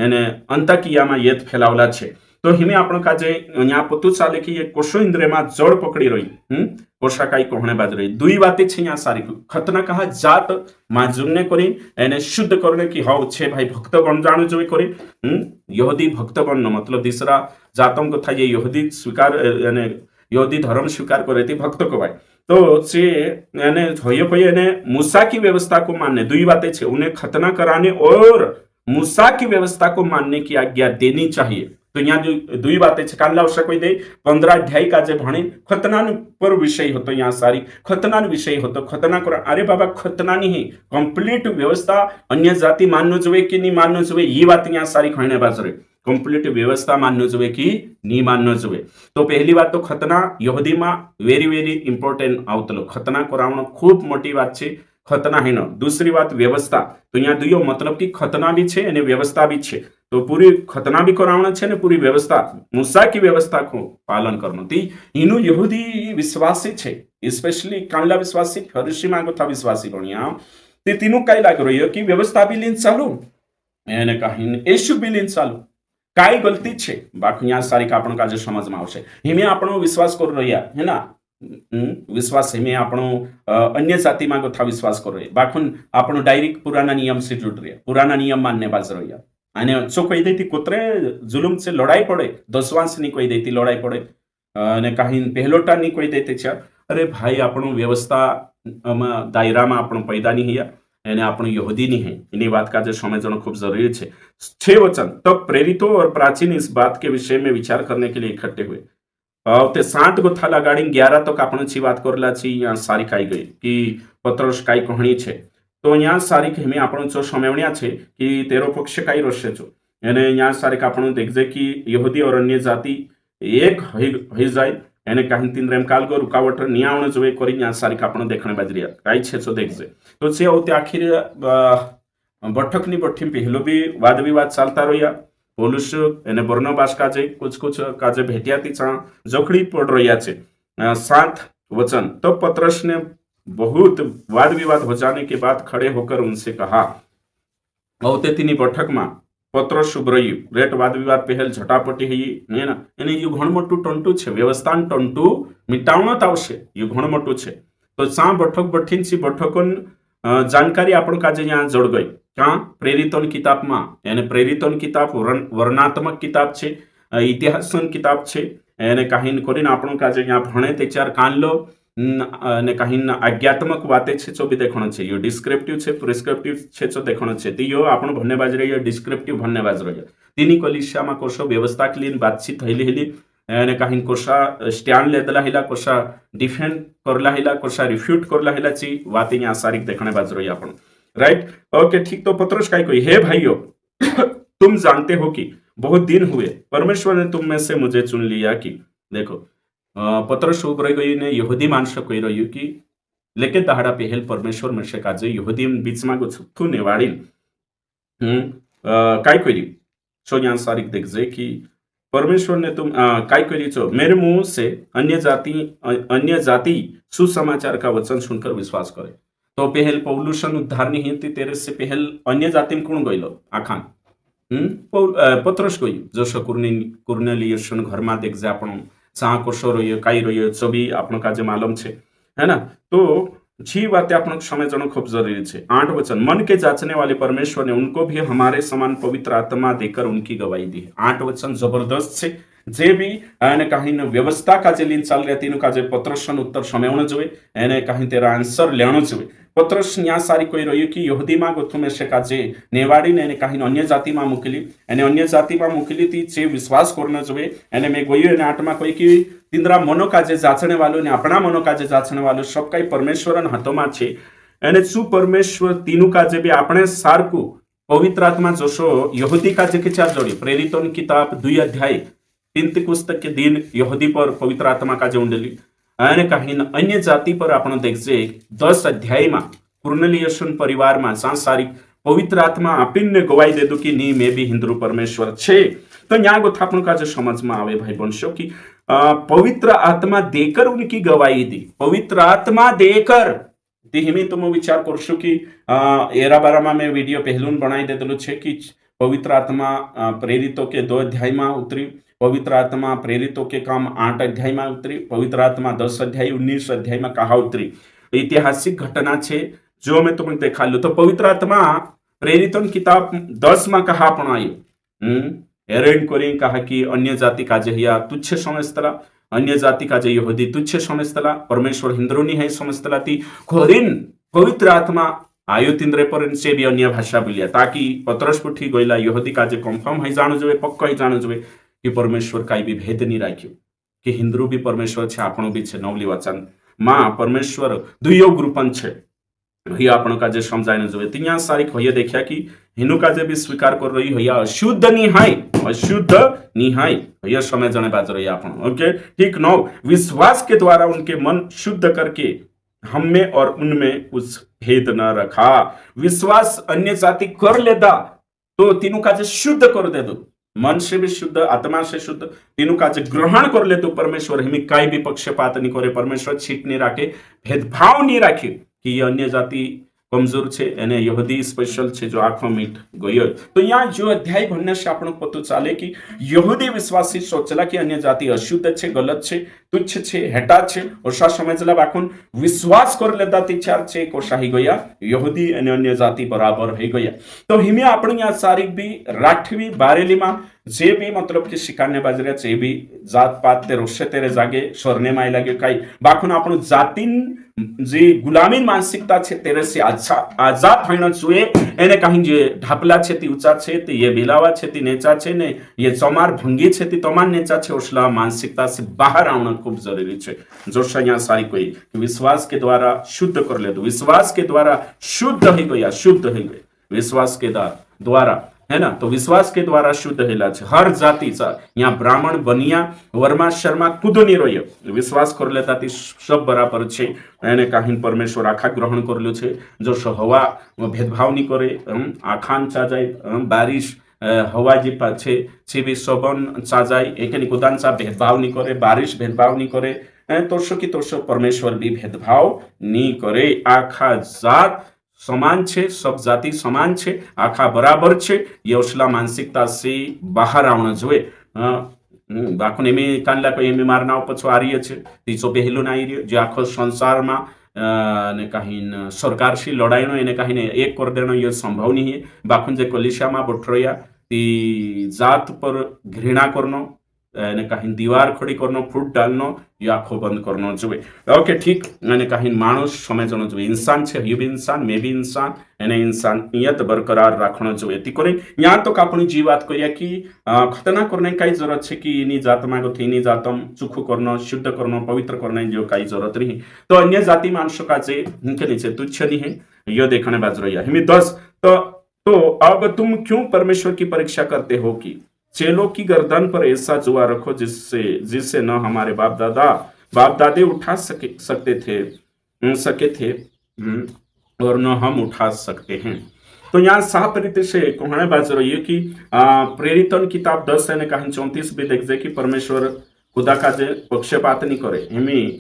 एने अंताकियाમાં યત ફેલાવલા છે। तो हिमे आपण काजे यहाँ पतु चाले कि ये कोशो इंद्रियમાં जड़ पकड़ी रही कोशा काई कहणे बाज रही दुई बातें छे यहाँ सारी खतना कहा जात माजुने करी एने शुद्ध करने की हाउ छे भाई भक्त बन जाणु जोई करी यहूदी भक्त बननो मतलब दूसरा जातों को था ये यहूदी स्वीकार यानी यहूदी धर्म स्वीकार करे थी भक्त को भाई तो से यानी होये कोई यानी मूसा की व्यवस्था को मानने दुई बातें छे उन्हें खतना कराने और मूसा की व्यवस्था को मानने की आज्ञा देनी चाहिए। तो यहाँ जो दुई बातें छे कान लावशा कोई दे 15 अध्याय का जे भणी खतना पर विषय होतो यहाँ सारी खतना विषय होतो खतना करा अरे बाबा खतना नहीं कंप्लीट व्यवस्था अन्य जाति माननो जोवे कि नहीं माननो जोवे ये बात यहाँ सारी कहने बाजरे कंप्लीट व्यवस्था माननो जोवे कि नहीं माननो जोवे। तो पहली बात तो खतना यहूदी में वेरी वेरी इंपोर्टेंट आवतलो खतना करावनो खूब मोटी बात छे खतना है न। दूसरी बात व्यवस्था तो यहाँ दुयो मतलब कि खतना भी छे અને व्यवस्था भी छे तो पूरी खतना भी करावना छे ने पूरी व्यवस्था मूसा की व्यवस्था को पालन करनो ती इनु यहूदी विश्वासी छे स्पेशली कांडला विश्वासी फरीसी मागो था विश्वासी बनिया ते तीनु काय लाग रह्यो की व्यवस्था भी લીન ચાલુ એને કહીને యేసు બી લીન ચાલુ કાઈ ગલતી છે બાકી આ સારી આપણો કાજે સમજમાં આવશે હિમે આપણો વિશ્વાસ કર રહ્યા હે ના विश्वास हिमे આપણો अन्य जाति मागो था विश्वास करो बाखुन આપણો डायरेक्ट पुराना नियम से जुड़ रहे पुराना नियम मानने बाज रही અને જો કોઈ દેતી કુતરે જુલુમ से लड़ाई पड़े दसवांश ની કોઈ દેતી लड़ाई पड़े અને કાહી પહેલોટા ની કોઈ દેતી છે અરે ભાઈ આપણો વ્યવસ્થા દાયરામાં આપણો पैदा नहीं हिया એને આપણો यहूदी नहीं है इन्हीं बात का जो समझना खूब जरूरी है 6 वचन तब प्रेरितों और प्राचीन इस बात के विषय में विचार करने के लिए इकट्ठे हुए ते 60 गो थाला गाड़ी 11 तक आपण छी बात करला छी यहाँ सारी खाई गई कि पत्रस काई कहणी छे तो यहाँ सारी हिमे आपण जो समयवण्या छे कि तेरो पक्ष काई रोशे छो यानी यहाँ सारी आपण देखजे कि यहूदी और अन्य जाति एक हई जाए એને કાહી તીન રેમ કાલગો રૂકાવટ નિયાવણ જોવે કરી ત્યાં સારી આપણે દેખણે બાજરી કાઈ છે તો देखजे तो છે તે આખી બઠકની બઠ્ઠી પહેલો બી વાદ વિવાદ ચાલતા રહ્યા પોલુસ એને બર્નબાસ કાજે कुछ काजे भेटियाती चा जोखड़ी पड़ रहा है 7 वचन तो पत्रस ने बहुत वाद विवाद हो जाने के बाद खड़े होकर उनसे कहा औतेतीनी बैठक में पत्रस उभराયું રેટ વાદ વિવાદ પહેલ ઝટાપટી હઈ ને ના એને યુ ઘણું મોટું ટંટુ છે વ્યવસ્થાન ટંટુ મિટાવણો જ આવશે યુ ઘણું મોટું છે તો સા બઠક બઠીન સી બઠકોન जानकारी आपण काजे यहाँ जोड़ गई क्या प्रेरितों किताब में यानी प्रेरितों किताब वर्णात्मक किताब छे इतिहास किताब छे એને કાહીન કરીને આપણો કાજે यहाँ ભણે તે ચાર કાન લો ने काहीन आज्ञात्मक बातें छे जो भी देखणो छे यो डिस्क्रिप्टिव छे प्रिस्क्रिप्टिव छे जो देखणो छे ती यो आपण भन्ने बाज रही डिस्क्रिप्टिव भन्ने बाज रही तीनी कलिसियामा कोशो व्यवस्था के लिए बातचीत हईली हिली એને કાહીન કોશા સ્ટેન્ડ લેદલા हिला कोशा डिफेंड करला हिला कोशा रिफ्यूट करला हिला ची बातें यहाँ सारी देखने बाज रही आपण राइट ओके ठीक तो पत्रस काय कोई हे भाइयों तुम जानते हो कि बहुत दिन हुए परमेश्वर ने तुम में से मुझे चुन लिया कि देखो पत्रस उभराई गई ने यहूदी माणस कही रह्यो की लेके दहाड़ा पहेल परमेश्वर में से काजे यहूदी बीच में छुट्टू नेवाड़ी काय करी सो यहाँ सारी देखजे कि परमेश्वर ने तुम काय करी छो मेरे मुंह से अन्य जाति सुसमाचार का वचन सुनकर विश्वास करे तो पहल पौलुसन उद्धार नहीं थी तेरे से पहल अन्य जाति में कौन गई आखान पत्रस गई जसो कुर्नेलियसन घर में देख जा आपण चा कोशो रह्यो काई रह्यो जो भी आपण काजे मालूम छे है ना तो जी बातें आपण समझना खूब जरूरी है 8 वचन मन के जांचने वाले परमेश्वर ने उनको भी हमारे समान पवित्र आत्मा देकर उनकी गवाही दी 8 वचन जबरदस्त छे जे भी એને કાહીન વ્યવસ્થા કાજે લીન ચાલ રહી તેનું કાજે પત્રસનો ઉત્તર સમયવણો જોઈએ એને કાહી તેરા આન્સર લેણો જોઈએ પત્રસ ન્યા સારી કોઈ રહ્યું कि यहूदी માં ગોથુમે છે કાજે નેવાડીને એને કાહીન अन्य जाति માં મોકલી એને अन्य जाति માં મોકલી ती જે વિશ્વાસ કરનો જોઈએ એને મે ગોયો એને આઠમાં કોઈ कि तिंद्रा मनो काजे जाचने वालों ने अपना मनो काजे जाचने वालों सब कई परमेश्वर हाथों में छे एने शू परमेश्वर तीनू काजे भी अपने सारकू पवित्र आत्मा जोशो यहूदी काजे के चार जोड़ी प्रेरितों की किताब 2 अध्याय पिंतकुस्त के दिन यहूदी पर पवित्र आत्मा काजे उंडली અને કાહીન अन्य जाति पर आपण देखजे 10 अध्याय में कुर्नेलियसन परिवार में सांसारिक पवित्र आत्मा आपीने गवाही दे दो कि नी में भी हिंदू परमेश्वर छे तो यहाँ गो थापण का जो समझ में आवे भाई बंशो की पवित्र आत्मा देकर उनकी गवाही दी पवित्र आत्मा देकर हिमें तो मैं विचार करशु कि एरा बारा में वीडियो पहलून बनाई देतेलू छे कि पवित्र आत्मा प्रेरितों के 2 अध्याय में उतरी पवित्र आत्मा प्रेरितों के काम 8 अध्याय में उतरी पवित्र आत्मा 10 अध्याय 19 अध्याय में कहा उतरी ऐतिहासिक घटना छे जो मैं तुम्हें देखा लू तो पवित्र आत्मा प्रेरितों किताब 10 में कहा अपनायो एरेन कोरिन कहा कि अन्य जाति काजे हिया तुच्छ समजतला अन्य जाति काजे यहूदी तुच्छ समजतला परमेश्वर हिंद्रोनी है समजतला ती कोरिन पवित्र आत्मा आयो तिंद्रे पर से भी अन्य भाषा बोलिया ताकि पत्रस पुठी गईला यहूदी काजे कंफर्म है जानो जोवे पक्का है जानो जोवे कि परमेश्वर काई भी भेद नहीं राख्यो कि हिंदू भी परमेश्वर छे आपणो भी छे नवली वचन मां परमेश्वर दुयो ग्रुपन छे ही आपण काजे समझाने जोवे तिया सारी होय देखिया कि हिनु काजे भी स्वीकार कर रही होया अशुद्ध निहाय होय समय जने बाज रही आपण ओके ठीक 9 विश्वास के द्वारा उनके मन शुद्ध करके हम में और उनमें कुछ भेद न रखा विश्वास अन्य जाति कर लेदा तो तीनों काज शुद्ध कर दे दो, मन से भी शुद्ध, आत्मा से शुद्ध, तीनों काज ग्रहण कर ले तो परमेश्वर हिमी काई भी पक्षपात नहीं करे, परमेश्वर छीट नहीं राखे, भेदभाव नहीं राखे कि ये अन्य जाति कमजोर છે અને યહૂદી સ્પેશિયલ છે જો આંખો મીટ ગયો। તો यहाँ जो अध्याय भण्ने से आपको पता चले कि यहूदी विश्वासी सोचला कि अन्य जाति अशुद्ध छे, गलत छे, तुच्छ छे, हेटा छे, ओसा समझला बाकुन विश्वास कर लेता तीचार छे कोसा ही गया, यहूदी અને अन्य जाति बराबर हो गया। तो हिमे आपण यहाँ सारिक भी राठवी बारेली में जे भी मतलब कि शिकाने बाजरे जे भी जात पात ते रोषे तेरे जागे स्वर्णे माय लागे काही बाकुन आपण जातीन जे गुलामी मानसिकता छे तेरे से आजाद थईने जुए एने कहीं जे ढापला छे ती ऊंचा छे ते ये बिलावा छे ती नेचा छे ने ये चमार भंगी छे ती तमार नेचा छे, उसला मानसिकता से बाहर आना खूब जरूरी छे। जो यहाँ सारी कोई विश्वास के द्वारा शुद्ध कर ले, तो विश्वास के द्वारा शुद्ध ही गया, शुद्ध ही गए विश्वास के द्वारा, है ना। तो विश्वास के द्वारा शुद्ध हेला छे हर जाति यहाँ ब्राह्मण बनिया वर्मा शर्मा कूदो नहीं रह्यो, विश्वास कर लेता थी सब बराबर छे एने काही परमेश्वर आखा ग्रहण कर लो छे। जो हवा भेदभाव नहीं करे, आखान चा जाए बारिश हवा जी छे छे भी सबन चा जाए एक गोदान चा भेदभाव नहीं करे, बारिश भेदभाव नहीं करे, तोरसो की तोरसो परमेश्वर भी भेदभाव नहीं करे। आखा जात समान छे, सब जाति समान छे, आखा बराबर छे, ये उसला मानसिकता से बाहर आवना जोए। बाकुन एमे कानला कोई एमे मारना पछो आ रही छे, तीसो पहलो ना आई रह्यो जे आखो संसार में ने काही सरकार से लड़ाईनो एने काही ने एक कर देनो ये संभव नहीं है। बाकुन जे कलिसिया में बठरोया ती जात पर घृणा करनो ने काही दीवार खड़ी करनो, फूट डालनो, या आखो बंद करनो जोए। ओके ठीक, ने काही मानुष समझनो जोए, इंसान छे, ये भी इंसान, मैं भी इंसान, एने इंसानियत बरकरार राखनो जोए। ती करे यहाँ तो आपणी जी बात करिया कि खतना करने काही जरूरत छे कि इनी जात मागो थी इनी जातम चुखु करनो, शुद्ध करनो, पवित्र करने जो काही जरूरत नहीं। तो अन्य जाति मानुषों का जे इनके नीचे तुच्छ नहीं है, यो देखने बाज रही है। 10 तो अब तुम क्यों परमेश्वर की परीक्षा करते हो कि चेलों की गर्दन पर ऐसा जुआ रखो जिससे न हमारे बाप दादे उठा सकते थे और न हम उठा सकते हैं। तो यहाँ साफ रीति से कहने बाज रही है कि प्रेरितन किताब 10 ने कहीं 34 भी देख जाए कि परमेश्वर खुदा का जे पक्षपात नहीं करे, हमें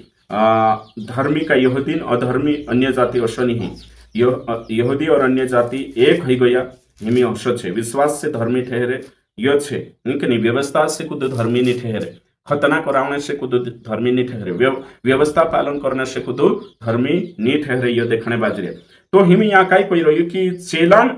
धर्मी का यहूदीन अधर्मी अन्य जाति अशो नहीं है, यहूदी और अन्य जाति एक ही गया, हमें अशो है। विश्वास से धर्मी ठहरे यो छे, नहीं व्यवस्था से खुद धर्मी नहीं ठहरे, खतना कराने से खुद धर्मी नहीं ठहरे, व्यवस्था पालन करने से खुद धर्मी नहीं ठहरे, यो देखने बाज रहे। तो हिम यहाँ कई कोई रही कि चेलान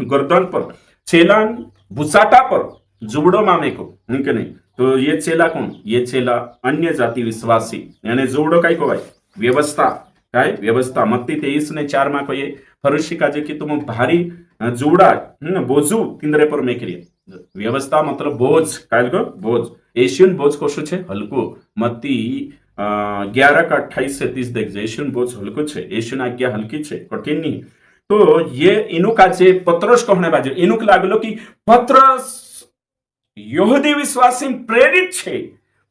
गर्दन पर, चेलान बुसाटा पर जुबड़ो मामे को, नहीं। तो ये चेला कौन? ये चेला अन्य जाति विश्वासी, यानी जुबड़ो कई को भाई व्यवस्था, काय व्यवस्था। मत्ती 23:4 में कहिए फरीसी का जे कि तुम भारी जुबड़ा बोझू तिंद्रे पर मेकरिए। व्यवस्था मतलब बोझ, काय को बोझ, एशियन बोझ कोशु छे हल्को। मत्ती 11:28 से 30 देख जे एशियन बोझ हल्को छे, एशियन आज्ञा हल्की छे, कठिन नहीं। तो ये इनु का जे पत्रस कहने बाजे इनुक लागलो कि पत्रस यहूदी विश्वासी प्रेरित छे,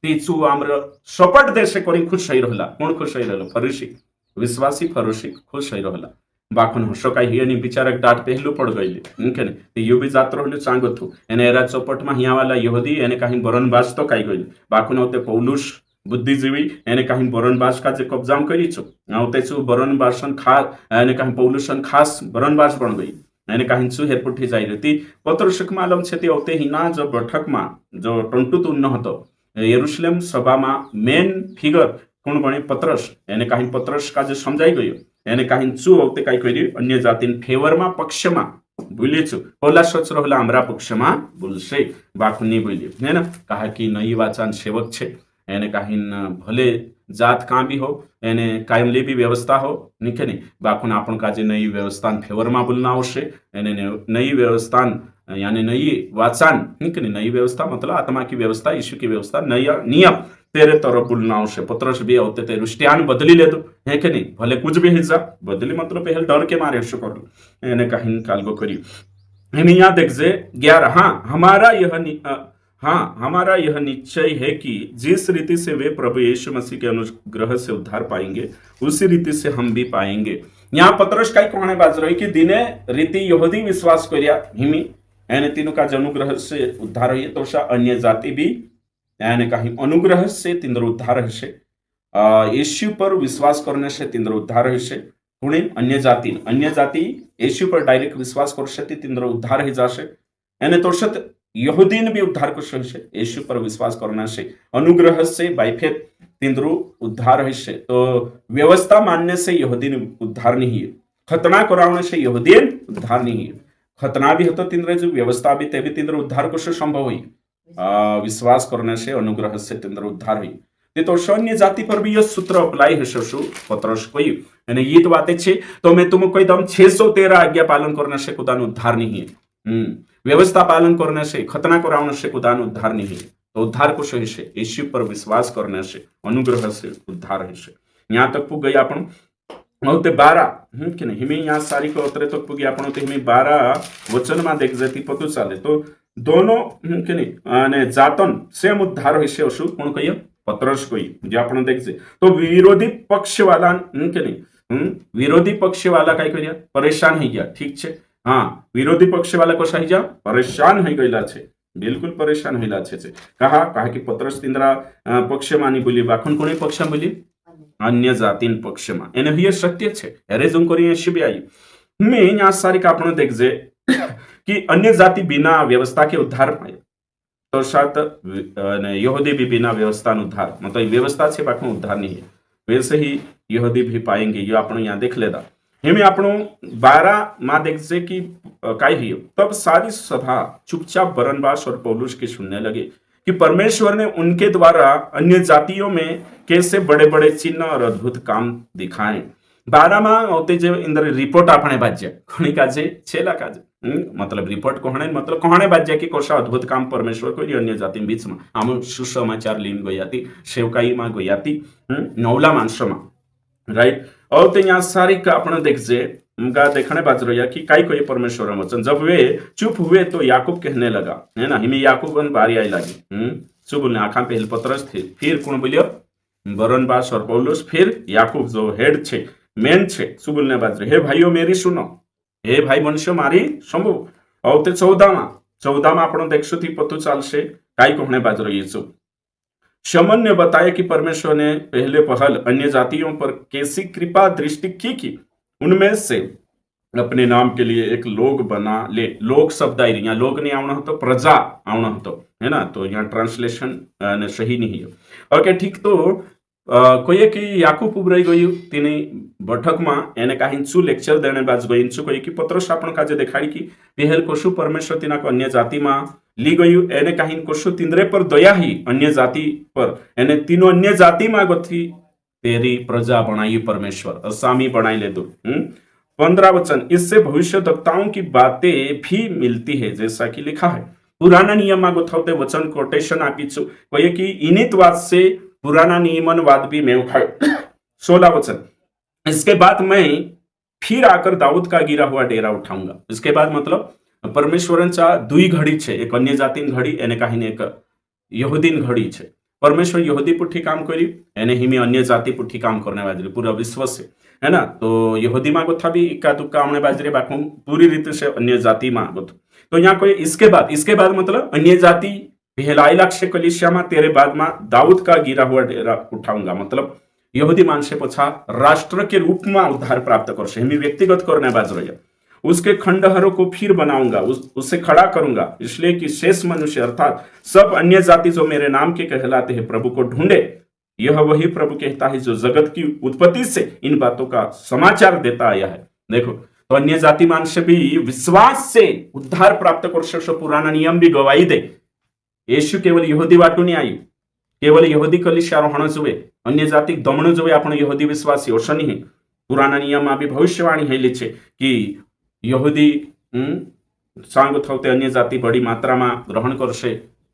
तीचु आम्र सपट देशे करी खुश रही रहला। कोण खुश रही रहलो? फरीसी विश्वासी फरीसी खुश रही रहला। बाखुन हसो का हियनी बिचारक डाट पहलू पड़ गई, इनके ने यो भी जात रहलो चांगो थू एने एरा चौपट में हिया वाला यहूदी एने कहीं बरनबास तो काई गई। बाखुन होते पौलुस बुद्धिजीवी एने कहीं बरनबास का जे कब्जाम करी छु, होते छु बरनबासन खास एने कहीं पौलुसन खास बरनबास बन गई, एने कहीं छु हेरपुठी जाई रहती। पत्रशक मालूम छे ते होते ही ना जो बैठक में जो टंटू तुन હતો यरूशलेम सभा में मेन फिगर कोण बने? पत्रस। एने कहीं पत्रस का जो समझाई गयो एने कहीं चू होते कई करी अन्य जाति फेवर में पक्ष में बोले छु होला सोच रहला हमरा पक्ष में बोलसे बाखुनी बोली, है ना। कहा कि नई वाचन सेवक छे, एने कहीं भले जात का भी हो, एने कायमली भी व्यवस्था हो, निके नहीं बाखुन आपन का जे नई व्यवस्था फेवर में बोलना आवश्य, एने नई व्यवस्था यानी नई वाचन, निके नहीं नई व्यवस्था मतलब आत्मा की व्यवस्था, यीशु की व्यवस्था, नई नियम तेरे तरफ बोलना आवश्य। पत्रस भी होते ते रुष्टियान बदली ले दो, है कि नहीं, भले कुछ भी हिस्सा बदली मतलब पहले डर के मारे शो कर दो, एने कहीं कालगो करी। यहाँ देख जे 11 हमारा यह निश्चय है कि जिस रीति से वे प्रभु यीशु मसीह के अनुग्रह से उद्धार पाएंगे उसी रीति से हम भी पाएंगे। यहाँ पत्रस कई कहने बाज रही कि दिने रीति यहूदी विश्वास करिया हिमी એને तीनों का अनुग्रह से उद्धार है तो अन्य जाति भी એને काही अनुग्रह से तिंद्र उद्धार है येशू पर विश्वास करने से तिंद्र उद्धार है पुणे अन्य जाति येशू पर डायरेक्ट विश्वास करશે तिंद्र उद्धार ही जाશે એને तो यहूदीन भी उद्धार करશે येशू पर विश्वास करना से अनुग्रह से बाय फेथ तिंद्र उद्धार है तो व्यवस्था मानने से यहूदीन उद्धार नहीं है खतना करावने से यहूदीन उद्धार नहीं है खतना भी होता तिंद्र जो व्यवस्था भी ते भी तिंद्र उद्धार करશે संभव हुई विश्वास करने से अनुग्रह से तिंद्र उद्धार हुई તે તો સૈન્ય જાતિ પર બી સૂત્ર અપ્લાય હશે શું પત્રસ કહ્યું અને એ જ વાતે છે તો મેં तुमको કહી દઉં 613 आज्ञा पालन करने से खुदाનો उद्धार नहीं है व्यवस्था पालन करने से खतना कराने से खुदानो उद्धार नहीं है तो उद्धार को है यीशु पर विश्वास करने से अनुग्रह से उद्धार है यहाँ तक पुग गया अपन ते 12 कि नहीं हिमे यहाँ सारी को उतरे तक पुगी आपण ते हिमे 12 वचन में देख जती पतो चाले तो दोनों कि नहीं जातन सेम उद्धार है શું કોણ કહીએ पत्रस कोई जे आपण देखजे तो विरोधी पक्ष वाला के नहीं विरोधी पक्ष वाला काय કર્યા परेशान हो गया ठीक छे हाँ विरोधी पक्ष वाला कसा ही जा परेशान हो गયેલા છે बिल्कुल परेशान होइला छे कहा कि पत्रस तिंद्रा पक्ष मानी बोली बाखन कोने पक्ष बोली अन्य जातिन पक्ष में एने ये सत्य छे अरे जो करिए शिबे आई मैं यहाँ सारी का आपण देखजे कि अन्य जाति बिना व्यवस्था के उद्धार पाए तो साथ यहूदी भी बिना व्यवस्था उद्धार मतलब व्यवस्था से बाकी उद्धार नहीं है वैसे ही यहूदी भी पाएंगे ये आप यहाँ देख लेदा हिमें आप 12 माँ देख से कि काय ही तब सारी सभा चुपचाप बरनबास और पौलुस की सुनने लगे कि परमेश्वर ने उनके द्वारा अन्य जातियों में कैसे बड़े बड़े चिन्ह और अद्भुत काम दिखाए 12 માં होते जो इंद्र रिपोर्ट आपने बाज्य कोणी काजे छेला काजे मतलब रिपोर्ट कोहणे मतलब कोहणे बाज्य की कोशा अद्भुत काम परमेश्वर कोई अन्य जाति बीच में आम सुसमाचार लीन गयाती सेवकाई में गयाती नवला मानस में राइट और तो यहाँ सारी का अपने देखजे उनका देखने बाज रहा कि काई कोई परमेश्वर वचन जब वे चुप हुए तो याकूब कहने लगा है ना हिमें याकूब बारी आई लगी शू बोलने आखा पहल पत्रस थे फिर कौन बोलियो बरनबास और पौलुस फिर याकूब जो हेड छे मेन छे शू बोलने बाज रहे हे भाइयों मेरी सुनो हे भाई मनुष्य मारी संभव और ते 14 में आपण देखशो थी पतो चालशे काई कहने बाज रही छो शमन ने बताया कि परमेश्वर ने पहले पहल अन्य जातियों पर कैसी कृपा दृष्टि की उनमें से अपने नाम के लिए एक लोग बना ले लोग शब्द आई यहाँ लोग नहीं आवना हो तो प्रजा आवना हो तो है ना तो यहाँ ट्रांसलेशन सही नहीं है ओके ठीक तो कोई कि याकूब उभराई गયું તેની બેઠકમાં એને કાહિંચું લેક્ચર દેણે બાદ ગઈંચું કહ્યું कि પત્રોસ आपण કાજે દેખાડી कि પહેલ કોશું પરમેશ્वर તેના अन्य जातिમાં ली गયું એને કાહિન કોશું तिंद्रे पर दया ही अन्य जाति पर એને तीनों अन्य जातिમાં ગથી तेरी प्रजा बनाई परमेश्वर असामी बनाई ले दो 15 वचन इससे भविष्यवक्ताओं की बातें भी मिलती है जैसा कि लिखा है पुराना नियम में गोथावते वचन कोटेशन आपी छू कहे कि इनित वाद से पुराना नियमनवाद भी मैं उठाया 16 वचन इसके बाद मैं फिर आकर दाऊद का गिरा हुआ डेरा उठाऊंगा इसके बाद मतलब परमेश्वरांचा दुई घडी छे एक अन्य जातीन घडी एने काहीने एक यहूदीन घडी छे परमेश्वर यहूदी पुठी काम करी एने हिमे अन्य जाति पुठी काम करने बाजरे पूरा विश्व से है ना तो यहूदी माँ गोथा भी इक्का दुक्का आमने बाजरे बाकी पूरी रीते से अन्य जाति माँ गोथ तो यहाँ कोई इसके बाद मतलब अन्य जाति पहलाई लक्ष्य कलिसिया में तेरे बाद में दाऊद का गिरा हुआ डेरा उठाऊंगा मतलब यहूदी मानसे पछा राष्ट्र के रूप में उद्धार प्राप्त कर से व्यक्तिगत करने बाज रही उसके खंडहरों को फिर बनाऊंगा उसे खड़ा करूंगा इसलिए कि शेष मनुष्य अर्थात सब अन्य जाति जो मेरे नाम के कहलाते हैं प्रभु को ढूंढे यह वही प्रभु कहता है जो जगत की उत्पत्ति से इन बातों का समाचार देता आया है देखो तो अन्य जाति मान से भी विश्वास से उद्धार प्राप्त कर सकते पुराना नियम भी गवाही दे येशू केवल यहूदी वाटू नहीं आई केवल यहूदी कलिसिया रोहण जुए अन्य जाति दमण जुए आपण यहूदी विश्वासी ओछ नहीं पुराना नियम में भी भविष्यवाणी हेली छे कि यहूदी सांग थवते अन्य जाति बड़ी मात्रा में ग्रहण करशे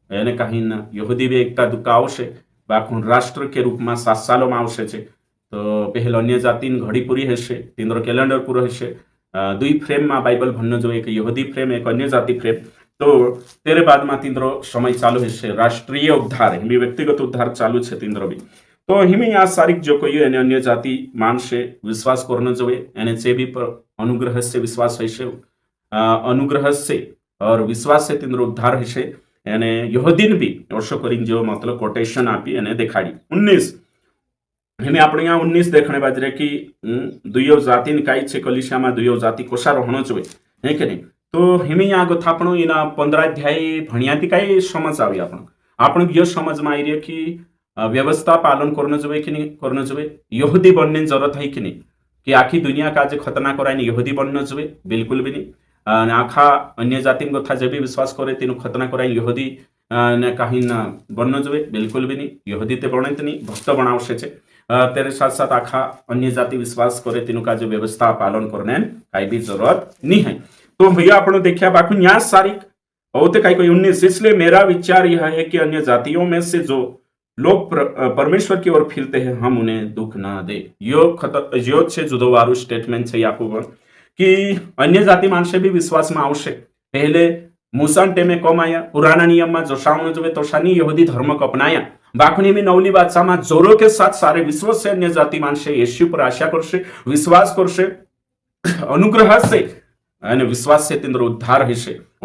एने कहीं यहूदी भी एकता दुक्का आवशे बाकी राष्ट्र के रूप में 7 सालों में आवशे छे तो पहल अन्य जाति घड़ी पूरी हेशे तीनरो कैलेंडर पूरो हेशे दुई फ्रेम में बाइबल भन्न जो एक यहूदी फ्रेम एक अन्य जाति फ्रेम तो तेरे बाद में तीनरो समय चालू हेशे राष्ट्रीय उद्धार हिमी व्यक्तिगत उद्धार चालू छे तीनरो भी तो हिमी आ सारिक जो कोई एने अन्य जाति मानसे विश्वास करने जोए एने जे भी पर अनुग्रह से विश्वास है अनुग्रह से और विश्वास से तिंद्र उद्धार है यानी यहूदीन भी वर्षो करीन जो मतलब कोटेशन आपी यानी दिखाड़ी 19 हमें આપણે यहाँ 19 देखने बाज रहे कि दुयो जाति काई छे कलिसिया में दुयो जाति कोसा रहनो જોઈએ है कि नहीं तो हमें यहाँ गथा आपण इना 15 अध्याय भणियाती काई समझ आवी आपण यो समझ में आई रही कि व्यवस्था पालन करनो જોઈએ कि नहीं करनो જોઈએ यहूदी बनने जरूरत है कि नहीं कि आखी दुनिया का जे खतना करायने यहूदी बननो જોઈએ बिल्कुल भी नहीं आखा अन्य जाति कथा जे भी विश्वास करे तीन खतना करायने यहूदी ने कहीं बननो જોઈએ बिल्कुल भी नहीं यहूदी ते बने नहीं भक्त बनावशे छे तेरे साथ साथ आखा अन्य जाति विश्वास करे तीनों का जो व्यवस्था पालन करने कई भी जरूरत नहीं है तो भैया अपन देखिए बाकी न्यास सारिक होते कई कोई 19 इसलिए मेरा विचार यह है कि अन्य जातियों में से जो लोग परमेश्वर की ओर फिरते हैं हम उन्हें दुख ना दे यो छे जुदो वारू स्टेटमेंट है याकूब कि अन्य जाति मानसे भी विश्वास में आवश्य पहले मूसा टेमे कम आया पुराना नियम में जोशावनो जो तो शानी यहूदी धर्म को अपनाया बाकुनी में नवली बादशाह में जोरों के साथ सारे विश्व से अन्य जाति मानसे यीशु पर आशा करसे विश्वास करसे अनुग्रह से विश्वास से तिंद्र उद्धार है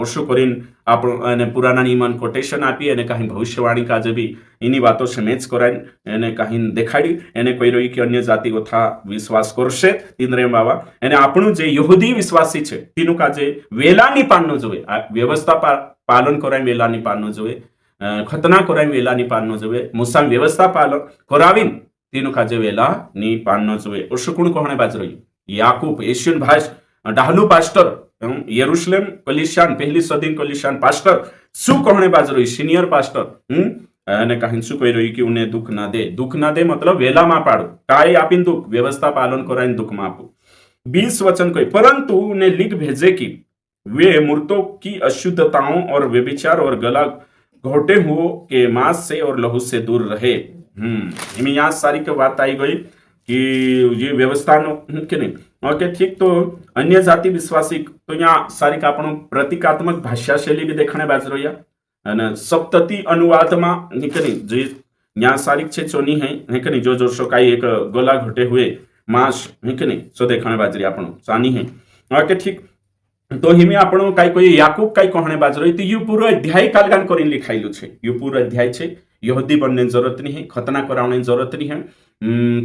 ओशो करीन आप पुराना नियमन कोटेशन आपी एने कहीं भविष्यवाणी का जो भी इन्हीं बातों से मैच कराय एने कहीं देखाड़ी एने कोई रही कि अन्य जाति कथा विश्वास करसे तिंद्रे बाबा एने आपणु जे यहूदी विश्वासी छे तीनु का जे वेला नी पाननो जोए व्यवस्था पालन कराय वेला नी पाननो जोए खतना कराय वेला नी पाननो जोए मूसा व्यवस्था पालन करावीन तीनु का जे वेला नी पाननो जोए ओशो कोण कहणे बाज रही याकूब एशियन भाष डाहलू पास्टर यरूशलेम कलिशान पहली सदी कलिशान पास्टर शू कहने बाज रही सीनियर पास्टर ने कहीं शू कही रही कि उन्हें दुख ना दे मतलब वेला मा पाड़ो काय आपिन दुख व्यवस्था पालन कराइन दुख मापो 20 वचन कोई परंतु उन्हें लिख भेजे कि वे मूर्तों की अशुद्धताओं और व्यभिचार और गला घोटे हुओं के मांस से और लहू से दूर रहे यहाँ सारी की बात आई गई कि ये व्यवस्था के नहीं ओके ठीक तो अन्य जाति विश्वासी तो यहाँ सारी का आपण प्रतीकात्मक भाषा शैली भी देखने बाज रही है सप्तती अनुवाद में निकली जो यहाँ सारी छे चोनी है कि नहीं जो जो शोकाई एक गोला घटे हुए मांस है कि नहीं सो देखने बाज रही आपण चानी है ओके ठीक तो हिमे आपण काई कोई याकूब काई कहने बाज रही तो यू पूरा अध्याय कालगान करीन लिखाइलु छे यू पूरा अध्याय छे यहूदी बनने जरूरत नहीं है खतना कराने जरूरत नहीं है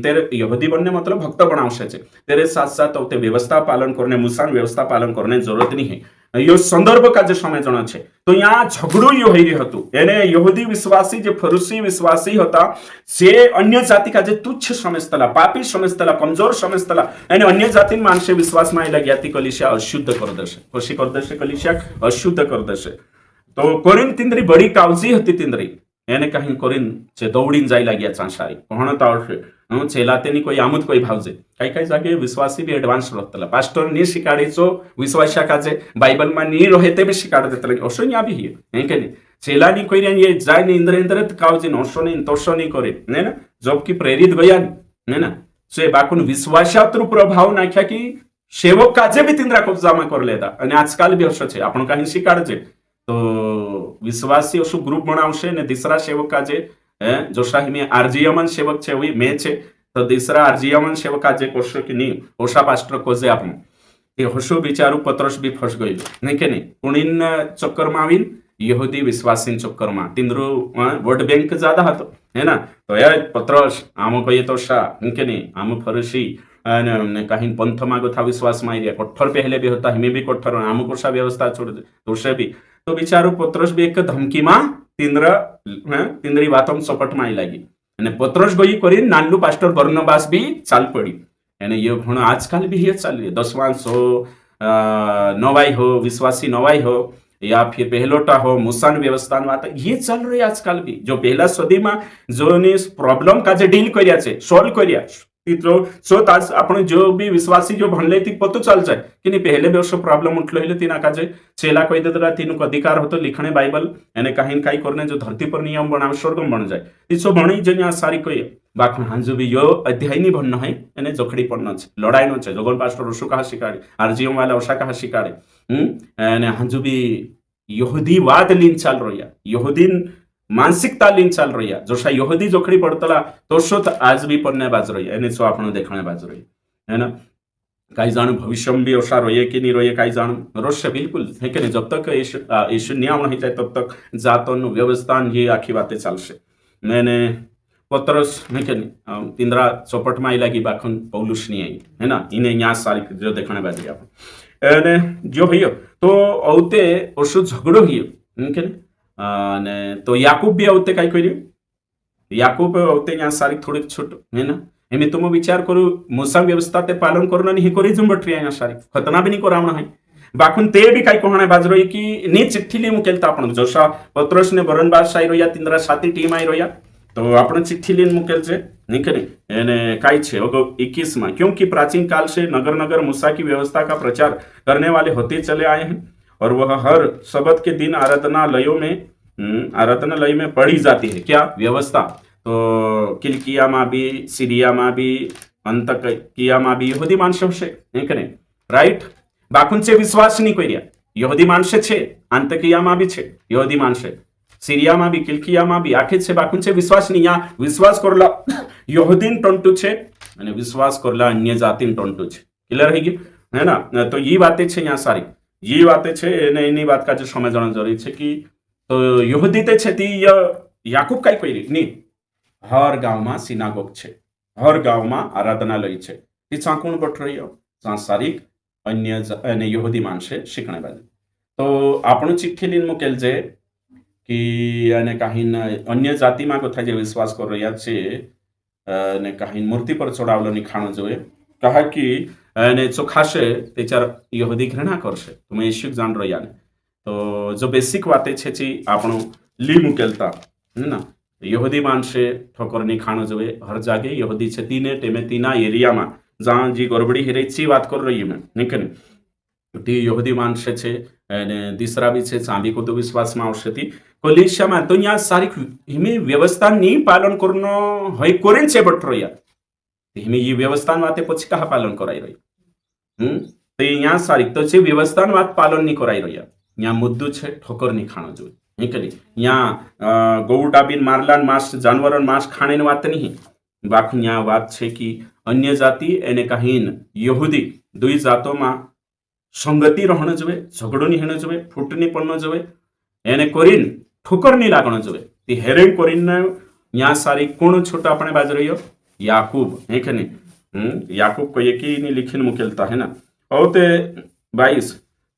तेरे यहूदी बनने मतलब भक्त बनावशे छे तेरे साथ साथ ते व्यवस्था पालन करने मुसान व्यवस्था पालन करने जरूरत नहीं है यो संदर्भ का जो समय जना छे तो यहाँ झगड़ो यो हई हतु एने यहूदी विश्वासी जे फरूसी विश्वासी होता से अन्य जाति का जे तुच्छ समझतला पापी समझतला कमजोर समझतला एने अन्य जाति मानसे विश्वास में आइला ज्ञाति कलिसिया अशुद्ध कर देशे कशी कर देशे कलिसिया अशुद्ध कर देशे तो कोरिन तिंद्री बड़ी कावजी हती तिंद्री એને કहीं કોરીન જે દોડીને જાય લાગ્યા ચાંસારી કોણ તાવશે હું છેલાતેની કોઈ આમુદ કોઈ ભાવજે કઈ કઈ જાગે વિશ્વાસી બી એડવાન્સ રતલા પાસ્ટર ની શિકાડી છો વિશ્વાસા કાજે બાઇબલ માં ની રહે તે બી શિકાડ દેતલે ઓશો ન્યા બી હે કે ની છેલાની કોઈ રે ये જાય ને ઇન્દ્ર ઇન્દ્ર કાવજી નોશો ને તોશો ની કરે ને ના જોબ की प्रेरित गया ने ना से बाकुन विश्वासात्रु प्रभाव नाख्या की सेवक काजे भी तिंद्रा कब्जामा कर लेता અને આજકાલ બી હશે છે આપણો કहीं શિકાડજે तो विश्वासी अशु ग्रुप बनावशे ने तीसरा सेवक का जे जो शाही में आरजीयमन सेवक छे वही मैं छे तो तीसरा आरजीयमन सेवक का जे कोशो कि नहीं ओशा पास्टर को जे आपने ये होशो बिचारू पत्रस भी फस गई नहीं के नहीं पुणिन चक्कर में आवीन यहूदी विश्वासी चक्कर में तिंद्रो वोट बैंक ज्यादा हतो है ना तो यार पत्रस आमो कहिए तो शा के नहीं आमो फरसी कहीं पंथ में गथा विश्वास में आई कोठर पहले भी होता हमें भी कोठर आमो कोशा व्यवस्था छोड़ दे तो भी तो बिचारो पत्रस भी एक धमकी में तिंद्री बातों सपट में आई लगी અને પત્રોસ ગઈ કરી નાનલું પાસ્ટર બર્નબાસ भी चाल पड़ी એને ये घण आजकल भी ये चल रही 10 नवाई हो विश्वासी नवाई हो या फिर पहलोटा हो मुसान व्यवस्था बात ये चल रही आजकल भी जो पहला सदी में जो प्रॉब्लम का जो डील कर सोल्व कर सो ताज आपण जो भी विश्वासी जो भणले ती पतो चल जाए कि नहीं पहले वर्ष प्रॉब्लम उठलो हिले तीना का जे चेला कहि देतला तीनु अधिकार होतो लिखणे बाइबल एने काहीन काई करने जो धरती पर नियम बना स्वर्गम बन जाए तीसो भणी जन्या सारी कोई बाक हांजु भी यो अध्याय नी भन्न है एने जोखड़ी पड़नो छे लड़ाई नो छे जोगन पास्टर रसु कहा शिकाड़े आरजीएम वाला ओशा कहा शिकाड़े एने हांजु भी यहूदी वाद लीन चाल रोया यहूदीन मानसिकता लीन चाल रही है जोशा यहूदी जोखड़ी पड़तला तो शो आज भी पन्ने बाज रही है सो आपण देखणे बाज रही है ना काही जाण भविष्य में भी ओसा रोए कि नहीं रोए काही जाण रोशे बिल्कुल है कि नहीं जब तक यीशु नहीं आना है तब तक जातन व्यवस्था ये आखी बातें चलसे मैंने पत्रस है कि नहीं इंदिरा चौपट में आई लगी बाखन पौलुस नहीं आई है ना इन्हें यहाँ सारी जो देखने बाजी आप एने जो भैया तो औते ओसु झगड़ो हियो है कि नहीं ने तो याकूब भी औते काही करी याकूब औते यहाँ सारी थोड़ी छोट है ना एमे तुम विचार करू मूसा व्यवस्था ते पालन करून नहीं करी जुंबट रिया सारी खतना भी नहीं करावण है बाखून ते भी काही कोहणे बाजरो की नी चिठ्ठी ली मुकेलता आपण जसा पत्रस ने बरनबास साई रोया तिंद्रा साथी टीम आई रोया तो आपण चिट्ठी लीन मुकेल छे नहीं करे एने काई छे 21 में क्योंकि प्राचीन काल से नगर नगर मूसा की व्यवस्था का प्रचार करने वाले होते चले आए हैं और वह हर सबत के दिन आराधनालय में पढ़ी जाती है क्या व्यवस्था तो किलकिया में भी सीरिया में भी अंतकिया में भी यहूदी माणसं છે નહીં કે નહીં રાઈટ બાકુંचे विश्वास नहीं કર્યા यहूदी माणसं છે अंतकियाમાં भी છે यहूदी माणसं सीरियाમાં भी किलकियाમાં भी आखे છે બાકુંचे विश्वास नहीं यहाँ विश्वास करला यहूदीन टोंटू છે અને विश्वास करला अन्य जातिन टोंटू છે क्लियर है है ना तो ये बातें છે यहाँ सारी ये बातें છે એને એની વાત का जो समझना जरूरी છે कि तो यहूदी ते છે ती याकूब काय કરી नहीं हर गांव में सिनागोग છે हर गांव में आराधनालय છે ती चाकून बट रही हो सांसारिक अन्य यहूदी माणसे शिकणे बाजू तो आपण चिठ्ठी લીન मुकेल છે कि અને काही अन्य जातिમાં કથા જે વિશ્વાસ કરી રહ્યા છે અને काही મૂર્તિ પર ચડાવેલું ખાણું જોઈએ કહા कि અને જો ખાશે त्याच्यावर यहूदी घृणा करશે તમે येशूक जाण રહ્યા ને तो जो बेसिक वाते છે ची આપણું લી મુકેલતા है ना यहूदी माणसे ठोकरनी खाणं જોઈએ हर जागे यहूदी છે तीने टेमे तीना एरियाમાં જ્યાં जी गड़बड़ी हिरेची વાત कर रही मैं नहीं कने ती यहूदी माणसे છે અને દીસરા બી છે ચાંદી को तो विश्वासમાં આવશે ती कोलिशियाમાં तो यहाँ सारी हिमे व्यवस्था नहीं पालन करनो है कोरेन છે बट રહ્યા हिमे ये व्यवस्था वाते પછી कहा पालन कराई रही तो यहाँ सारी तो છે व्यवस्था वात पालन नहीं कराई રહ્યા यहाँ मुद्दू છે ठोकर नहीं खाणं જોઈએ नहीं करी यहाँ गौ डाबीन मारलान मांस जानवरन मांस खाने वात नहीं बाकी यहाँ बात है कि अन्य जाति एने कहीं यहूदी दुई जातों में संगति रहना જોઈએ झगड़ो नहीं होना જોઈએ फूट नहीं पड़ना જોઈએ एने कोरीन ठोकर नहीं लागना જોઈએ ती हेरेन कोरीन यहाँ सारी कौन छोटा अपने बाज रही हो याकूब है कि नहीं याकूब को एक ही नहीं लिखिन मुकेलता है ना और ते 22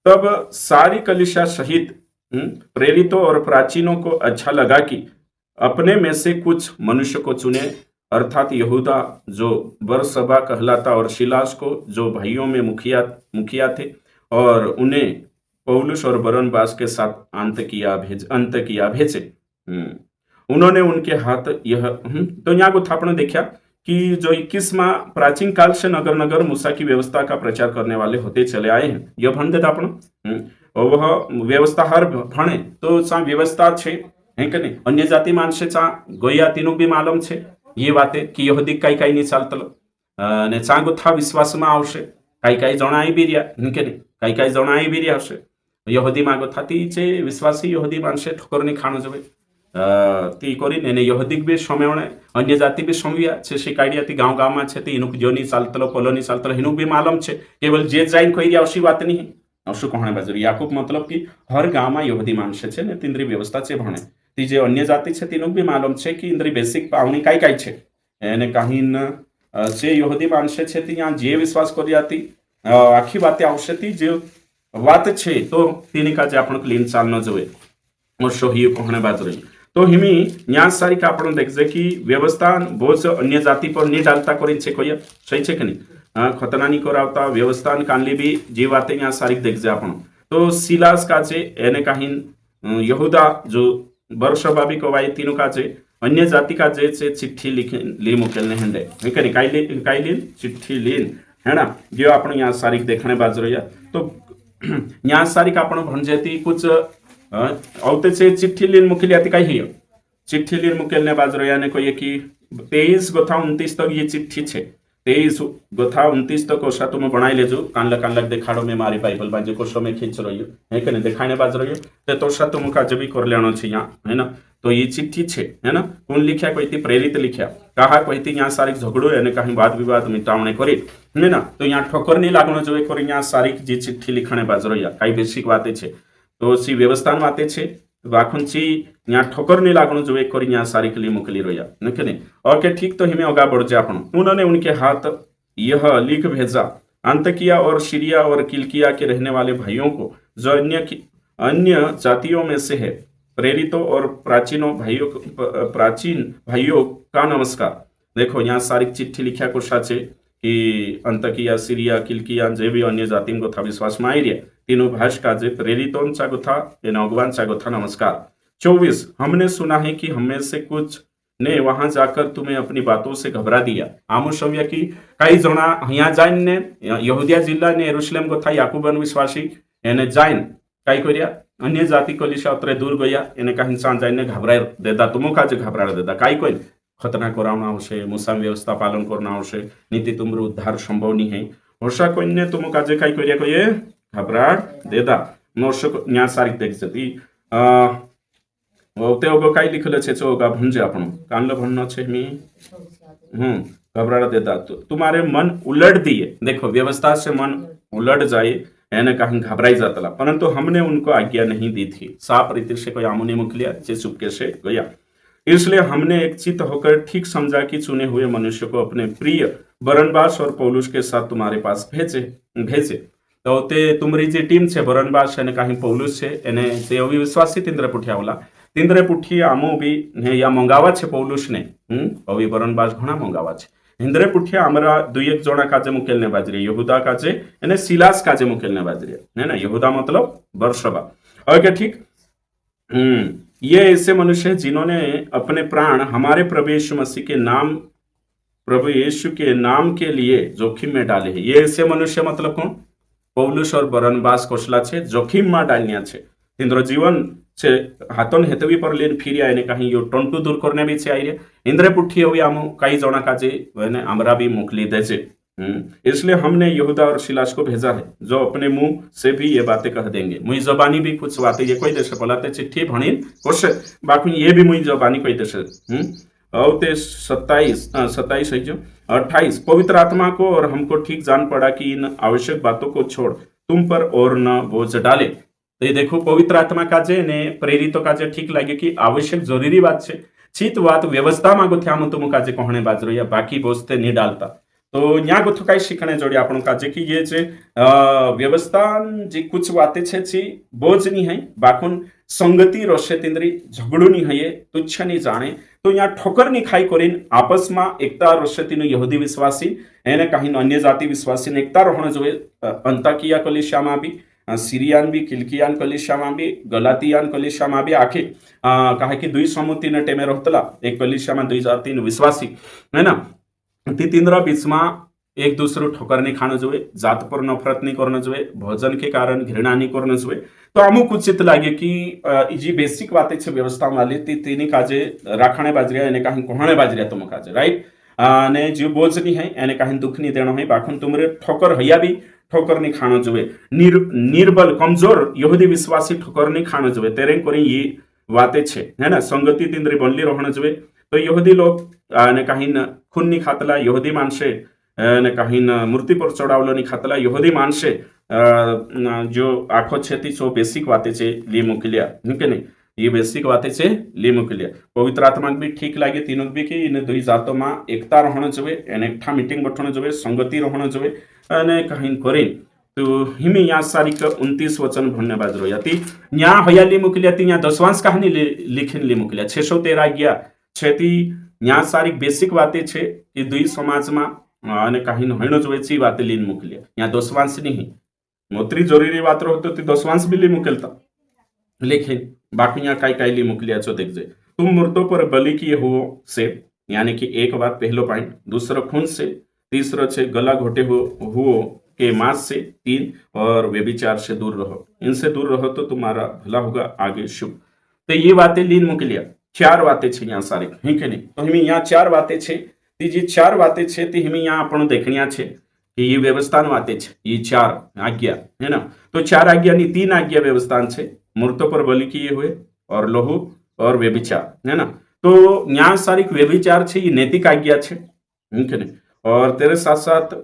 तब सारी कलिशा सहित प्रेरितों और प्राचीनों को अच्छा लगा कि अपने में से कुछ मनुष्य को चुने अर्थात यहूदा जो बरसबा कहलाता और शिलास को जो भाइयों में मुखिया थे और उन्हें पौलुस और बरनबास के साथ अंतकिया भेजे उन्होंने उनके हाथ यह तो यहाँ को थापने देखा कि जो 21वां प्राचीन काल से नगर नगर मूसा की व्यवस्था का प्रचार करने वाले होते चले आए हैं यह भण देता आपण और वह व्यवस्था हर भणे तो चा व्यवस्था छे है कि नहीं अन्य जाति माणसे चा गोया तीनों भी मालूम छे ये बातें कि यहूदी काही काही नहीं चालतलो ने चा गुथा विश्वासમાં આવશે काही काही જણાઈ બી રહ્યા કે નહીં काही काही જણાઈ બી રહ્યા હશે यहूदी માં ગુથાતી છે વિશ્વાસી यहूदी માણસે ઠોકરની ખાણું જોઈએ ती કરીને એને यहूदी બી સમેવણે अन्य जाति બી સમિયા છે શિકાડિયા ती गांव गांव માં છે ती એનું જોની ચાલતલો પોલોની ચાલતલો એનું બી માલમ છે કેવલ જે જાઈન કોઈ આવશી વાત નહીં આવશું કોણે બાજુ याकूब मतलब कि हर गांव में यहूदी माणसे છે ને તીંદ્રી વ્યવસ્થા છે ભણે ती जे अन्य जाति છે તેનું બી માલમ છે કે ઇન્દ્રી બેસિક પાવણી કાઈ કાઈ છે એને કાહીન જે यहूदी माणसे છે ती यहाँ जे विश्वास કર્યાતી આખી વાતે આવશે તી જે વાત છે તો તેની કાજે આપણે ક્લીન ચાલનો જોઈએ और सोही कोहणे बाज रही तो हिमी न्यास सारी का आपण देखजे कि व्यवस्था बोझ अन्य जाति पर नहीं डालता करीन छे कोई सही छे कि नहीं खतना नहीं करावता व्यवस्था कानली भी जे बातें यहाँ सारी देखजे आपण तो सिलास का जे एने काहीन यहूदा जो बरसबा भी कवाई तीनों का जे अन्य जाति का जे से चिट्ठी ली मुकेलने हंडे है कि नहीं काई लीन चिट्ठी लीन है ना जो आपण यहाँ सारी देखने बाज रही तो यहाँ सारी का आपण भणजेती कुछ औते से चिट्ठी लीन मुकेली आती काही हियो चिट्ठी लीन मुकेलने बाज रही यानी कोई कि 23 गोथा 29 तक ये चिट्ठी छे 23 गोथा 29 तक कोशा तुम बनाई लेजो कानलक देखाड़ो में मारी बाइबल बाजे कोशो में खींच रही है कि नहीं दिखाने बाज रही तो तोशा तुम का भी कर लेना छे यहाँ है ना। तो ये चिट्ठी छे है ना कौन लिख्या कोई प्रेरित लिख्या कहा कोई यहाँ सारी झगड़ो है कहीं वाद विवाद मिटावणे करे है ना। तो यहाँ ठोकर नहीं लागनो जो कर यहाँ सारी जी चिट्ठी लिखाने बाज रही कई बेसिक बातें छे तो सी व्यवस्था बातें छे वाखुंची यहाँ ठोकर नहीं लागनो जो एक यहाँ सारी के लिए मोकली रोया नहीं। और के ठीक तो हिमें अगा बढ़ जा उन्होंने उनके हाथ यह लिख भेजा अंतकिया और सीरिया और किलकिया के रहने वाले भाइयों को जो अन्य जातियों में से है प्रेरितों और प्राचीन भाइयों का नमस्कार। देखो यहाँ सारी चिट्ठी लिखा कुछ कि अंतकिया सीरिया किलकिया जे भी अन्य जाति गोथा विश्वास में आई रहा तीनों भाषा जे प्रेरितों गोथा अगवान गोथा नमस्कार। 24 हमने सुना है कि हमें से कुछ ने वहां जाकर तुम्हें अपनी बातों से घबरा दिया। आमु सव्य की कई जना अँ जाइन ने यहूदिया जिला ने यरूशलेम गोथा याकूबन विश्वासी एने जाइन कई कर अन्य जाति कलिशा उतरे दूर गया एने कहीं जाइन घबरा देता तुमो का घबरा देता कई कोई खतना कराना आवश्य मूसा व्यवस्था पालन करना आवश्य नीति तुमरो उद्धार संभव नहीं है वर्षा कोई तुम काजे कई कर घबराहट देदा नर्ष यहाँ सारी देख जती कई लिखल छे चोगा भंजे आपण कानलो भन्न छे मी घबराहट देदा तुम्हारे मन उलट दिए। देखो व्यवस्था से मन उलट जाए यानी कहीं घबराई जाता परंतु हमने उनको आज्ञा नहीं दी थी साफ रीति से कोई आमुने मुख लिया चुपके से गया। इसलिए हमने एक चित्त होकर ठीक समझा कि चुने हुए मनुष्य को अपने प्रिय बरनबास और पौलुस के साथ तुम्हारे पास भेजे। तो ते तुम्हारी जी टीम छे बरनबास यानी कहीं पौलुस छे एने ते अविश्वासी तिंद्रे पुठियावाला तिंद्रे पुठी आमो भी या मंगावा छे पौलुस ने अवि बरनबास घणा मंगावा छे हिंद्रे पुठिया आमरा दुई एक जना काजे मुकेलने बाजरी यहूदा काजे एने सिलास काजे मुकेलने बाजरी है ना। यहूदा मतलब बरसबा ओके ठीक। ये ऐसे मनुष्य हैं जिन्होंने अपने प्राण हमारे प्रभु यीशु मसीह के नाम प्रभु यीशु के नाम के लिए जोखिम में डाले हैं। ये ऐसे मनुष्य मतलब कौन पौलुस और बरनबास कोसला छे जोखिम में डालनिया छे तिंद्रो जीवन छे हाथों हेतवी पर लेन फिर आए कहीं यो टंटू दूर करने भी छे आई इंद्रे पुठी हुई आम कई जना काजे आमरा भी मोकली दे छे। इसलिए हमने यहूदा और सिलास को भेजा है जो अपने मुंह से भी ये बातें कह देंगे। मुई जबानी भी कुछ बातें ये कोई देश बोलाते चिट्ठी भणी कुछ बाकी ये भी मुई जबानी कोई देश और 27 है जो 28 पवित्र आत्मा को और हमको ठीक जान पड़ा कि इन आवश्यक बातों को छोड़ तुम पर और न बोझ डाले। तो ये देखो पवित्र आत्मा का जे ने प्रेरितों का जे ठीक लगे कि आवश्यक जरूरी बात छे चित बात व्यवस्था मागो थे आम तुम का जे कहने बाजरो या बाकी बोझते नहीं डालता। तो यहाँ गोथो कई शिखने जोड़ी आपण का जे कि ये जे व्यवस्था जी कुछ बातें छे ची बोझ नहीं है बाकुन संगति रोशे तिंद्री झगड़ू नहीं है ये तुच्छ नहीं जाने। तो यहाँ ठोकर नहीं खाई करीन आपस में एकता रोशे तीन यहूदी विश्वासी एने कहीं अन्य जाति विश्वासी ने एकता रहने जो अंताकिया कलिशा में भी सीरियान भी किलकियान कलिशा में भी गलातियान कलिशा में भी आखे कहे कि दुई समूह तीन टेमे रहतला एक कलिशा में दुई जाति विश्वासी है ना ती तीनरा बीच में एक दूसरे ठोकर नहीं खाना जोए जात पर नफरत नहीं करना जोए भोजन के कारण घृणा नहीं करना जोए। तो अमुक उचित लगे कि जी बेसिक बातें छे व्यवस्था वाली तीन काजे राखणे बाजरिया एने कहीं कोहणे बाजरिया तुम काजे राइट ने जो बोझ नहीं है एने कहीं दुख नहीं देना है बाखुन तुमरे ठोकर हैया भी ठोकर नहीं खाना जोए निर्बल कमजोर यहूदी विश्वासी ठोकर नहीं खाना जोए तेरे कोरी ये बातें छे है ना संगति तिंद्री बनली रहना जोए। तो यहूदी लोग ने कहीं खून नहीं खातला यहूदी मानसे ने कहीं मूर्ति पर चढ़ावलो नहीं खातला यहूदी मानसे जो आखो छेती सो बेसिक बातें छे ली मुकिलिया के नहीं ये बेसिक बातें छे ली मुकिलिया। पवित्र आत्मा भी ठीक लगे तीनों भी कि इन दुई जातों में एकता रहना जोए एने एकठा मीटिंग बैठना जोए संगति रहना जोए ने कहीं करे। तो हिमी यहाँ सारी का 29 वचन भरने बाजरो याती यहाँ हया ली मुकिलिया ती यहाँ 10वांश कहानी लिखिन ली मुकिलिया 613 गया छेती यहाँ सारी बेसिक बातें छे कि दुई समाज में અને કાહી હણો જોવે છે વાતે લીન મોકલ્યા यहाँ 10वांश नहीं मोत्री जरूरी बात रहो तो 10वांश भी ली मुकेलता लेकिन बाकी यहाँ काई काई ली मुकलिया छो देख जाए तुम मूर्तों पर बलि किए हुओ से यानी कि एक बात पहलो पॉइंट दूसरा खून से तीसरा छे गला घोटे हुओ के मांस से 3 और व्यभिचार से दूर रहो इनसे दूर रहो तो तुम्हारा भला होगा आगे शुभ। तो ये बातें लीन मुकलिया 4 बातें छे यहाँ सारी है कि नहीं। तो हमें यहाँ 4 बातें छे ती जी 4 વાતે છે તે हिमी यहाँ आपण देखनिया છે कि ये व्यवस्थान वाते છે ये 4 आज्ञा है ना। तो 4 आज्ञा ની 3 आज्ञा व्यवस्थान છે मूर्तों पर बलि किए हुए और लोहू और व्यभिचार है ना। तो न्याय सारिक व्यभिचार છે ये नैतिक आज्ञा છે ठीक है ने। और तेरे साथ साथ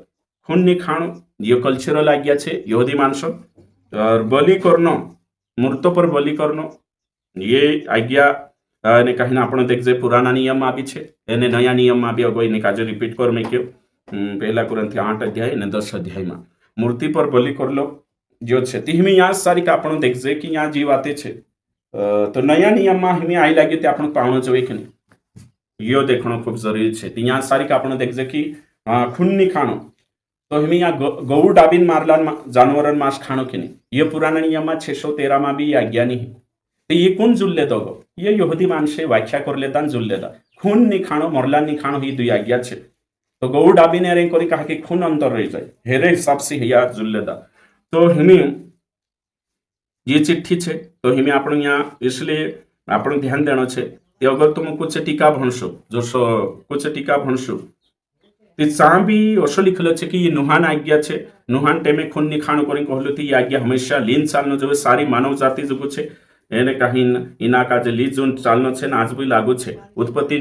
खून नहीं खाणो ये कल्चरल आज्ञा છે यहूदी मानसो। और बलि करनो मूर्तों पर बलि करनो ये आज्ञा ने कहीं आपण देखजे पुराना नियम में भी छे एने नया नियम में भी अगोई ने काजे रिपीट कर में क्यों पहला कुरंथी 8 अध्याय ने 10 अध्याय में मूर्ति पर बलि कर लो जो छे ती हिमी यहाँ सारी का आपण देखजे कि यहाँ जी वाते छे। तो नया नियम में हिमी आई लागे ते आपण पावणो जोईए कि नहीं यो देखणो खूब जरूरी छे। ती यहाँ सारी का आपण देखजे कि खून नहीं खाणो तो हिमी यहाँ गऊ डाबीन मारला जानवरन मांस खाणो कि नहीं ये पुराना नियम में 613 में भी आज्ञा नहीं। तो ये कोण जुल्ले दो ये यहूदी माणसे व्याख्या कर लेता जुल्लेदा खून नहीं खाणो मरला नहीं खाणो ही दुई आज्ञा छे। तो गऊ डाबी ने रें करी कहा कि खून अंतर रह जाए हेरे हिसाब से हिया जुल्लेदा। तो हिमी ये चिट्ठी छे तो हिमी आपण यहाँ इसलिए आपण ध्यान देनो छे कि अगर तुम कुछ टीका भणशो जो कुछ टीका भणशो ते भी असो लिखल छे कि ये नुहान आज्ञा छे नुहान टेमे खून नहीं खाणो करी कहलो थी ये आज्ञा हमेशा लीन चालनो जोवे सारी मानव जाति जगो छे એને કહીન એના કાજે લીજ જોન ચાલનો છે ને આજ બી લાગુ છે ઉત્પત્તિ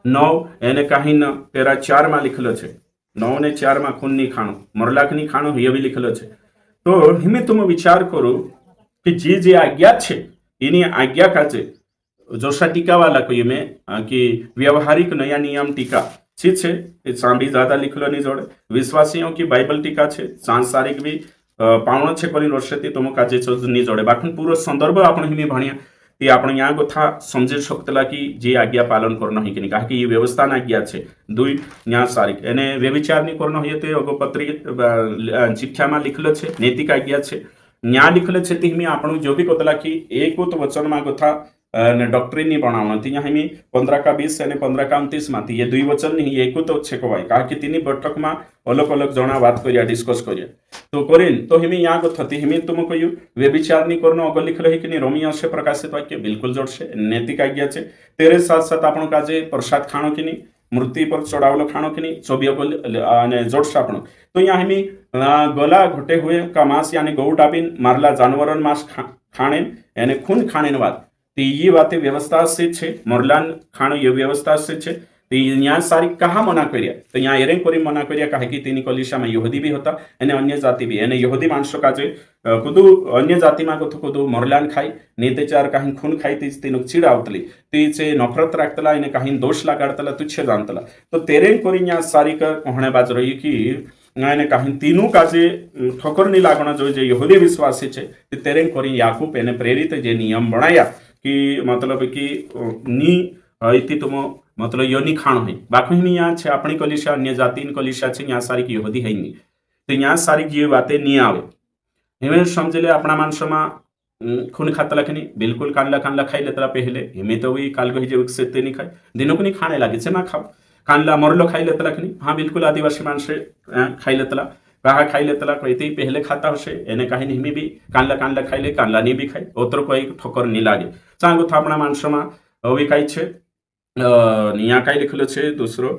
9 એને કહીન પેરા 4 માં लिखलो છે 9 ને 4 માં ખૂન ની ખાણો મરલાક ની ખાણો એ બી लिखलो છે। તો हिमे तुम विचार करो कि जे जे आज्ञा छे એની आज्ञा काजे जोशा टीका वाला कोई में कि व्यवहारिक नया नियम टीका ठीक छे એ સાંભી ज्यादा लिखलो नहीं जोड़े विश्वासियों की बाइबल टीका छे सांसारिक भी पावण छे करी वर्षती तुम काजे नहीं जोड़े बाकी पूरा संदर्भ आपण हिमी भणिया ती आपण यहाँ कथा समझी शकतला कि जे आज्ञा पालन करना ही कि नहीं कहा कि ये व्यवस्थान आज्ञा छे दुई न्याय सारिक एने व्यभिचार नहीं करना होय ते अगोपत्री चिठ्ठा में लिखलो छे नैतिक आज्ञा छे न्याय लिखलो छे ती हिमी आपण जो भी कतला कि एक वचन में कथा डॉक्ट्रिन नहीं बनावना थी यहाँ हिमी 15 का 20 અને 15 का 29 में थी ये दुई वचन नहीं एक तो छे कवाय कहा कि तीनी बैठक में अलग अलग जना बात करिया डिस्कस करिया तो करेन तो हिमी यहाँ को थती हिमी तुम कहियो व्यभिचार नहीं करनो अगर लिख रही कि नहीं रोमियो से प्रकाशित वाक्य बिल्कुल जोड़ से नैतिक आज्ञा छे। तेरे साथ साथ आपण काजे प्रसाद खाणो कि नहीं मूर्ति पर चढ़ावलो खाणो कि नहीं चोबियो को जोड़से आपण तो यहाँ हिमी गला घोटे हुए का मांस यानी गऊ डाबीन मारला जानवरन मांस खाणे यानी खून खाणे बात तो ये बातें व्यवस्था से छे मरलान खाणो ये व्यवस्था से छे। तो यहाँ सारी कहा मना करिया तो यहाँ एरें कोरी मना करिया कहे कि तीनी कलिशा में यहूदी भी होता एने अन्य जाति भी एने यहूदी मानसो काजे कुदू अन्य जाति में कथो कुदू मरलान खाई नीते चार कहीं खून खाई तीज तीन चिड़ आवतली तीचे नफरत राखतला इन्हें कहीं दोष लगाड़तला तुच्छे जानतला। तो तेरें कोरी यहाँ सारी का कहने बाज रही कि ने कहीं तीनों काजे ठोकर नहीं लागना जो यहूदी विश्वासी छे तेरें कोरी याकूब एने प्रेरित जे नियम बनाया कि मतलब कि नी इति तुम मतलब यो नहीं खाणो है बाकी नहीं यहाँ छे अपनी कलिशा अन्य जाति कलिशा छे यहाँ सारी की यहूदी है नहीं तो यहाँ सारी ये बातें नहीं आवे हिमें समझ ले अपना मानसो में खून खातला कि नहीं बिल्कुल कानला कानला खाई लेतला पहले हिमें तो वही काल कही से नहीं खाए दिनों को नहीं खाने लगे से ना खाओ कानला मरलो खाई लेतला कि नहीं हाँ बिल्कुल आदिवासी मानसे खाई लेतला कहा खाई लेतला कहते पहले खाता हसे एने कहीं नहीं भी कानला खाई ले कानला नहीं भी खाई ओतर कोई ठोकर नहीं लागे चांगो था अपना मानसो में अवी कई छे यहाँ कई लिखलो छे दूसरो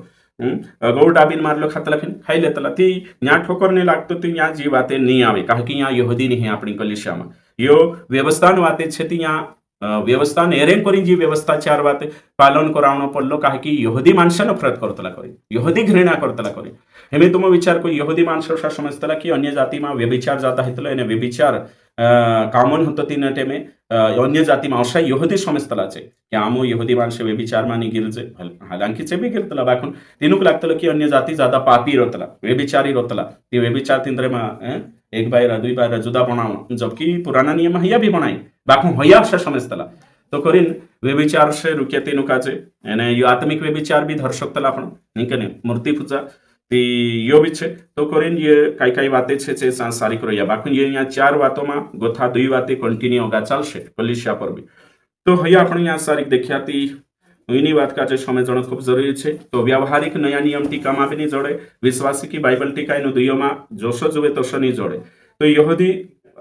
गौ डाबीन मारलो खातला खाई लेतला थी यहाँ ठोकर नहीं लागतो तो यहाँ जी बातें नहीं आवे कहा कि यहाँ यहूदी नहीं है अपनी कलिशा में यो व्यवस्थान बातें छे यहाँ व्यवस्थान एरें करी जी व्यवस्था 4 बातें पालन करावनो पडलो कहा कि यहूदी माणसा नफरत करतला करी यहूदी घृणा करतला करी हेमे तुम विचार को यहूदी माणसा समजतला कि अन्य जाति में व्यभिचार जाता है एने व्यभिचार कॉमन होतो तीन टेमे अन्य जाति में अशा यहूदी समजतला छे कि आमो यहूदी माणसे व्यभिचार मानी गिरजे हालांकि चे भी गिरतला बाखून तीनुक लागतला कि अन्य जाति ज्यादा पापी रोतला व्यभिचारी रोतला ते व्यभिचार तिंद्रे में एक बार दुई बार जुदा बनावो जबकि पुराना नियम हया भी बनाई बाखू हया अशा समजतला तो करीन व्यभिचार से रुके तीनु काजे एने यो आत्मिक व्यभिचार भी धर सकतला आपण नहीं कने मूर्ति पूजा ती यो भी छे तो करीन ये काई काई बातें छे छे सांसारिक रहिया बाकी ये यहाँ 4 बातों में गोथा 2 बातें कंटिन्यू होगा चलशे कलिशा पर भी तो हया आपण यहाँ सारिक देखिया ती એની વાત કાજે સમજણો ખૂબ જરૂરી છે। તો વ્યવહારિક નયા નિયમ ટીકામાં બી નહીં જોડે વિશ્વાસી की बाइबल टीका એનું दुयोમાં જોશો જોવે તોશો નહીં જોડે તો यहूदी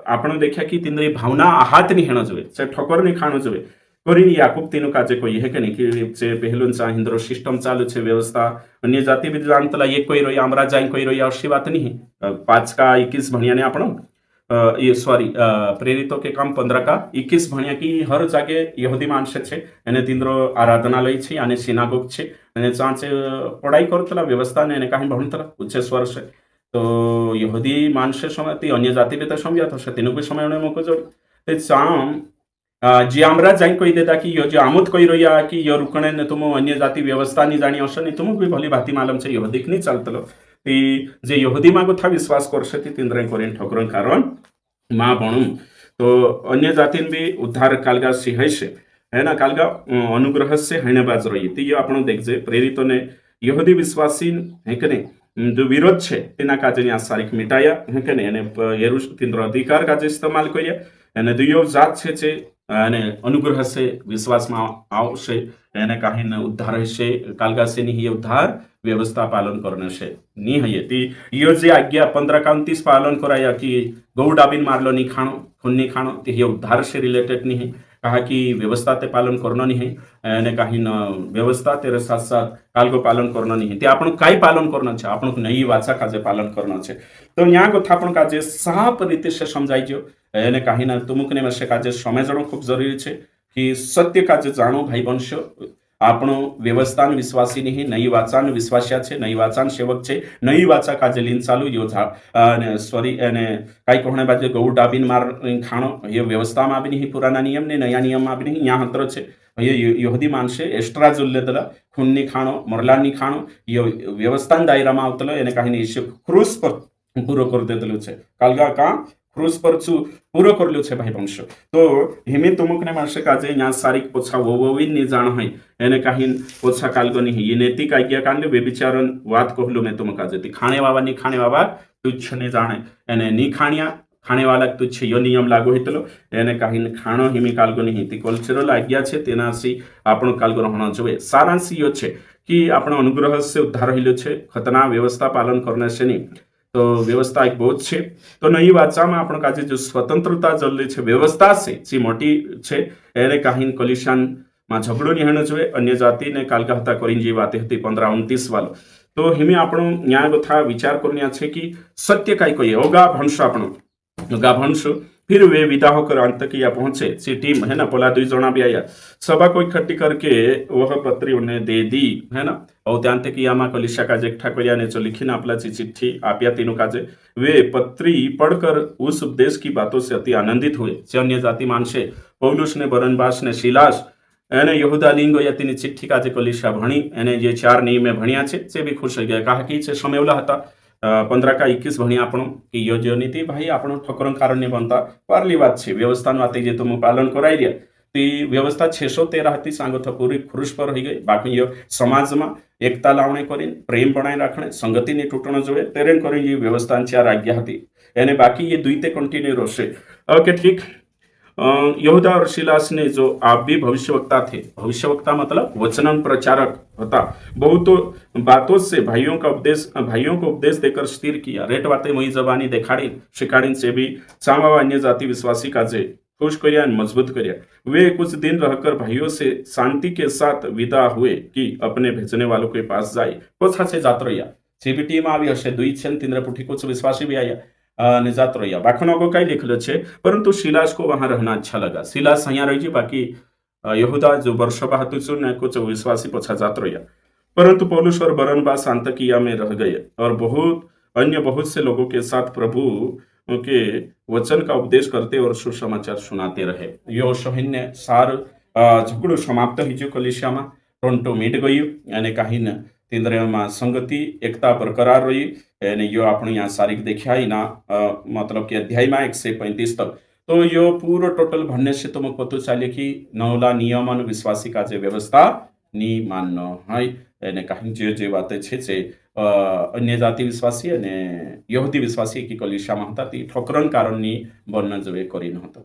આપણે દેખ્યા कि तिंद्री भावना आहत नहीं हेणो जोवे से ठोकर नहीं खाणो जोवे कोरिन याकूब तीनों काजे कोई है कि नहीं कि जे पहलुन चा हिंद्रो सिस्टम चालू छे व्यवस्था अन्य जाति भी जानतला एक कोई रोई आमरा जाइन कोई रोई अशी बात नहीं 5 का 21 भणिया ने आपण ये सॉरी प्रेरितों के काम 15 का 21 भणिया की हर जागे यहूदी माणस छे એને તીંદ્રો આરાધનાલય છે અને સિનાગોગ છે અને ચાંચે પઢાઈ કરતલા વ્યવસ્થા ને એને કાંઈ ભણતલા ઉચ્ચ સ્વર છે તો यहूदी माणसे समय ती अन्य जाति बी तर समजा थशे तेनु बी समय मोको जोड ते चाम जी आमरा जाइन कोई देता कि यो जो आमुत कोई रोया कि यो रुकणे ने तुम अन्य जाति व्यवस्था नहीं जाणी हशे नहीं तुम भी भली भाती मालूम छे यहूदी नहीं चालतलो ती जे यहूदी मागो था विश्वास करशे ती तिंद्रे कोरीन ठोकरण कारण मा भणुम तो अन्य जातीन भी उद्धार कालगा सिंहाइसे है ना कालगा अनुग्रह से हैने बाज रही ती यो आपण देखजे प्रेरितों ने यहूदी विश्वासी है कि नहीं जो विरोध છે તેના કાજેની આ સારીખ મિટાયા હે કે નહીં અને યરુશ કેન્દ્ર અધિકાર કાજે ઇસ્તેમાલ કર્યા અને દુયો જાત છે અને अनुग्रह से विश्वासમાં આવશે એને કાહીને ઉદ્ધાર હશે કાલગાસેની ही उद्धार व्यवस्था पालन करणे છે ની હૈયે ती यो जे आज्ञा 15 का 29 पालन कराया कि गौ डाबीन मारलो नहीं खाणो खून नहीं खाणो ते हे उद्धार से रिलेटेड नहीं है कहा कि व्यवस्था ते पालन करना नहीं है અને काही व्यवस्था तेरे साथ साथ कालगो पालन करना नहीं है ते आपण काय पालन करना છે आपण નઈ વાચા કાજે પાलन करना છે તો ન્યા কথা आपण કાજે સાફ રીતે से समझाइજો એને काही ना तुमुकने में काजे समझणो खूब जरूरी છે कि सत्य काजे जाणो भाई वंश આપણો વ્યવસ્થાન વિશ્વાસી નહીં નઈ વાચાન વિશ્વાસ્યા છે નઈ વાચાન સેવક છે નઈ વાચા કાજે લીન ચાલુ યો અને સોરી અને કાઈ કોણે બાજુ ગૌ ડાબીન માર ખાણો એ વ્યવસ્થામાં બી નહીં પુરાના નિયમ ને નયા નિયમમાં બી નહીં યા હંતર છે ये यहूदी माणसे एक्स्ट्रा जुल्ले दला खूननी खाणो मरलानी खाणो ये व्यवस्थान दायराમાં આવતલો એને કાहीને ઈશ્વર ક્રૂસ પર પૂરો કરી દેતલું છે કાલગા का क्रूस पर पूरो करलो छे भाई वंश तो हिमे तुमुकने मासे काजे या सारिक पोछा वोविन नि जाण है एने काहीन पोछा कालगो नहीं ये नैतिक आज्ञा कांडे व्यभिचारन वात कहलो मैं तुम काजे ती खाने बाबा तुच्छ ने जाणे एने नी खाणिया खाने वाला तुच्छ यो नियम लागू हेतलो एने काहीन खाणो हिमी कालगो नहीं ती कल्चरल आज्ञा छे तेनासी आपण कालगो रहणो जोवे सारांश यो छे कि आपण अनुग्रह से उद्धार हइलो छे खतना व्यवस्था पालन करने से नहीं तो व्यवस्था एक बहुत છે તો નઈ વાચામાં આપણે કાજે જો સ્વતંત્રતા જલ્દી છે વ્યવસ્થા છે જે મોટી છે એને કાહીન કલિશાનમાં ઝઘડો નહીં હેણો જોઈએ अन्य જાતિને કાલકા હતા કરીને જે વાતે હતી 15-29 વાળો તો હિમે આપણો ન્યાય કથા વિચાર કરન્યા છે कि सत्य काई कोई होगा भंश આપણો होगा भंश फिर वे विदा होकर अंतकिया पहुंचे सी टीम है ना पोला 2 जना भी आया सभा को इकट्ठी करके वह पत्री उन्हें दे दी है ना और अंतकिया में कलिशा काजे इकट्ठा करिया ने जो लिखी ना अपना चिट्ठी आप्या तीनों काजे वे पत्री पढ़कर उस उपदेश की बातों से अति आनंदित हुए जे अन्य जाति मानसे पौलुस ने बरनबास ने शिलास એને યહૂદા લિંગો યતીની ચિઠ્ઠી કાજે કલિશા ભણી એને જે 4 નિયમે ભણ્યા છે તે બી ખુશ થઈ ગયા કहा कि છે સમયવલા હતા 15 का 21 ભણી આપણો कि યોજ્ય નીતિ ભાઈ આપણો ઠોકરન કારણ ને બનતા પારલી વાત છે વ્યવસ્થાન વાતે જે તમે પાલન કરાઈ રહ્યા ती व्यवस्था 613 હતી सांगो तो पूरी खुश पर हो गई बाकी यो समाज में एकता लावणे करीन प्रेम बनाए रखने संगति ने टूटणो जोए तेरेन करीन ये व्यवस्था 4 आज्ञा हती एने बाकी ये दुईते कंटिन्यू रहशे ओके ठीक यहूदा और सिलास ने जो आप भी भविष्यवक्ता थे भविष्यवक्ता मतलब वचन प्रचारक होता बहुत बातों से भाइयों को उपदेश देकर स्थिर किया रेट बातें वही जबानी देखाड़ी शिकाड़ी से भी चामा अन्य जाति विश्वासी काजे खुश करिया मजबूत करिया वे कुछ दिन रहकर भाइयों से शांति के साथ विदा हुए कि अपने भेजने वालों के पास जाए पोछा से जात रहिया सीबीटी में આવી હશે 2 છે 3 पुठी कुछ विश्वासी भी आया ने जात रहिया बाखनो को कई लिखलो छे परंतु सिलास को वहां रहना अच्छा लगा सिलास અહીંયા રહી जी बाकी यहूदा जो वर्षोबा હતું છું ને कुछ विश्वासी पोछा जात रहिया परंतु पौलुस और बरनबास अंतकिया में रह गए और बहुत से लोगों के साथ प्रभु के वचन का उपदेश करते और सुसमाचार सुनाते रहे यो सैन्य सार झगड़ो समाप्त ही जो कलिसियाમાં ટોન્ટો મીટ ગયું અને કાહીને તેંદ્રમાં સંગતિ એકતા બરકરાર રહી અને यो આપણે यहाँ सारिक દેખ્યા એના मतलब कि અધ્યાયમાં 135 तक तो यो पूरो टोटल भन्ने से तुमको पतो चले कि नौला नियमन विश्वासी का जे व्यवस्था नी माननो है એને કાંઈ જે વાતે છે જે अन्य जाति विश्वासी અને यहूदी विश्वासी की कलिसियाમાં હતા તે ઠોકરન કારણની બનના જવે કરી નહોતો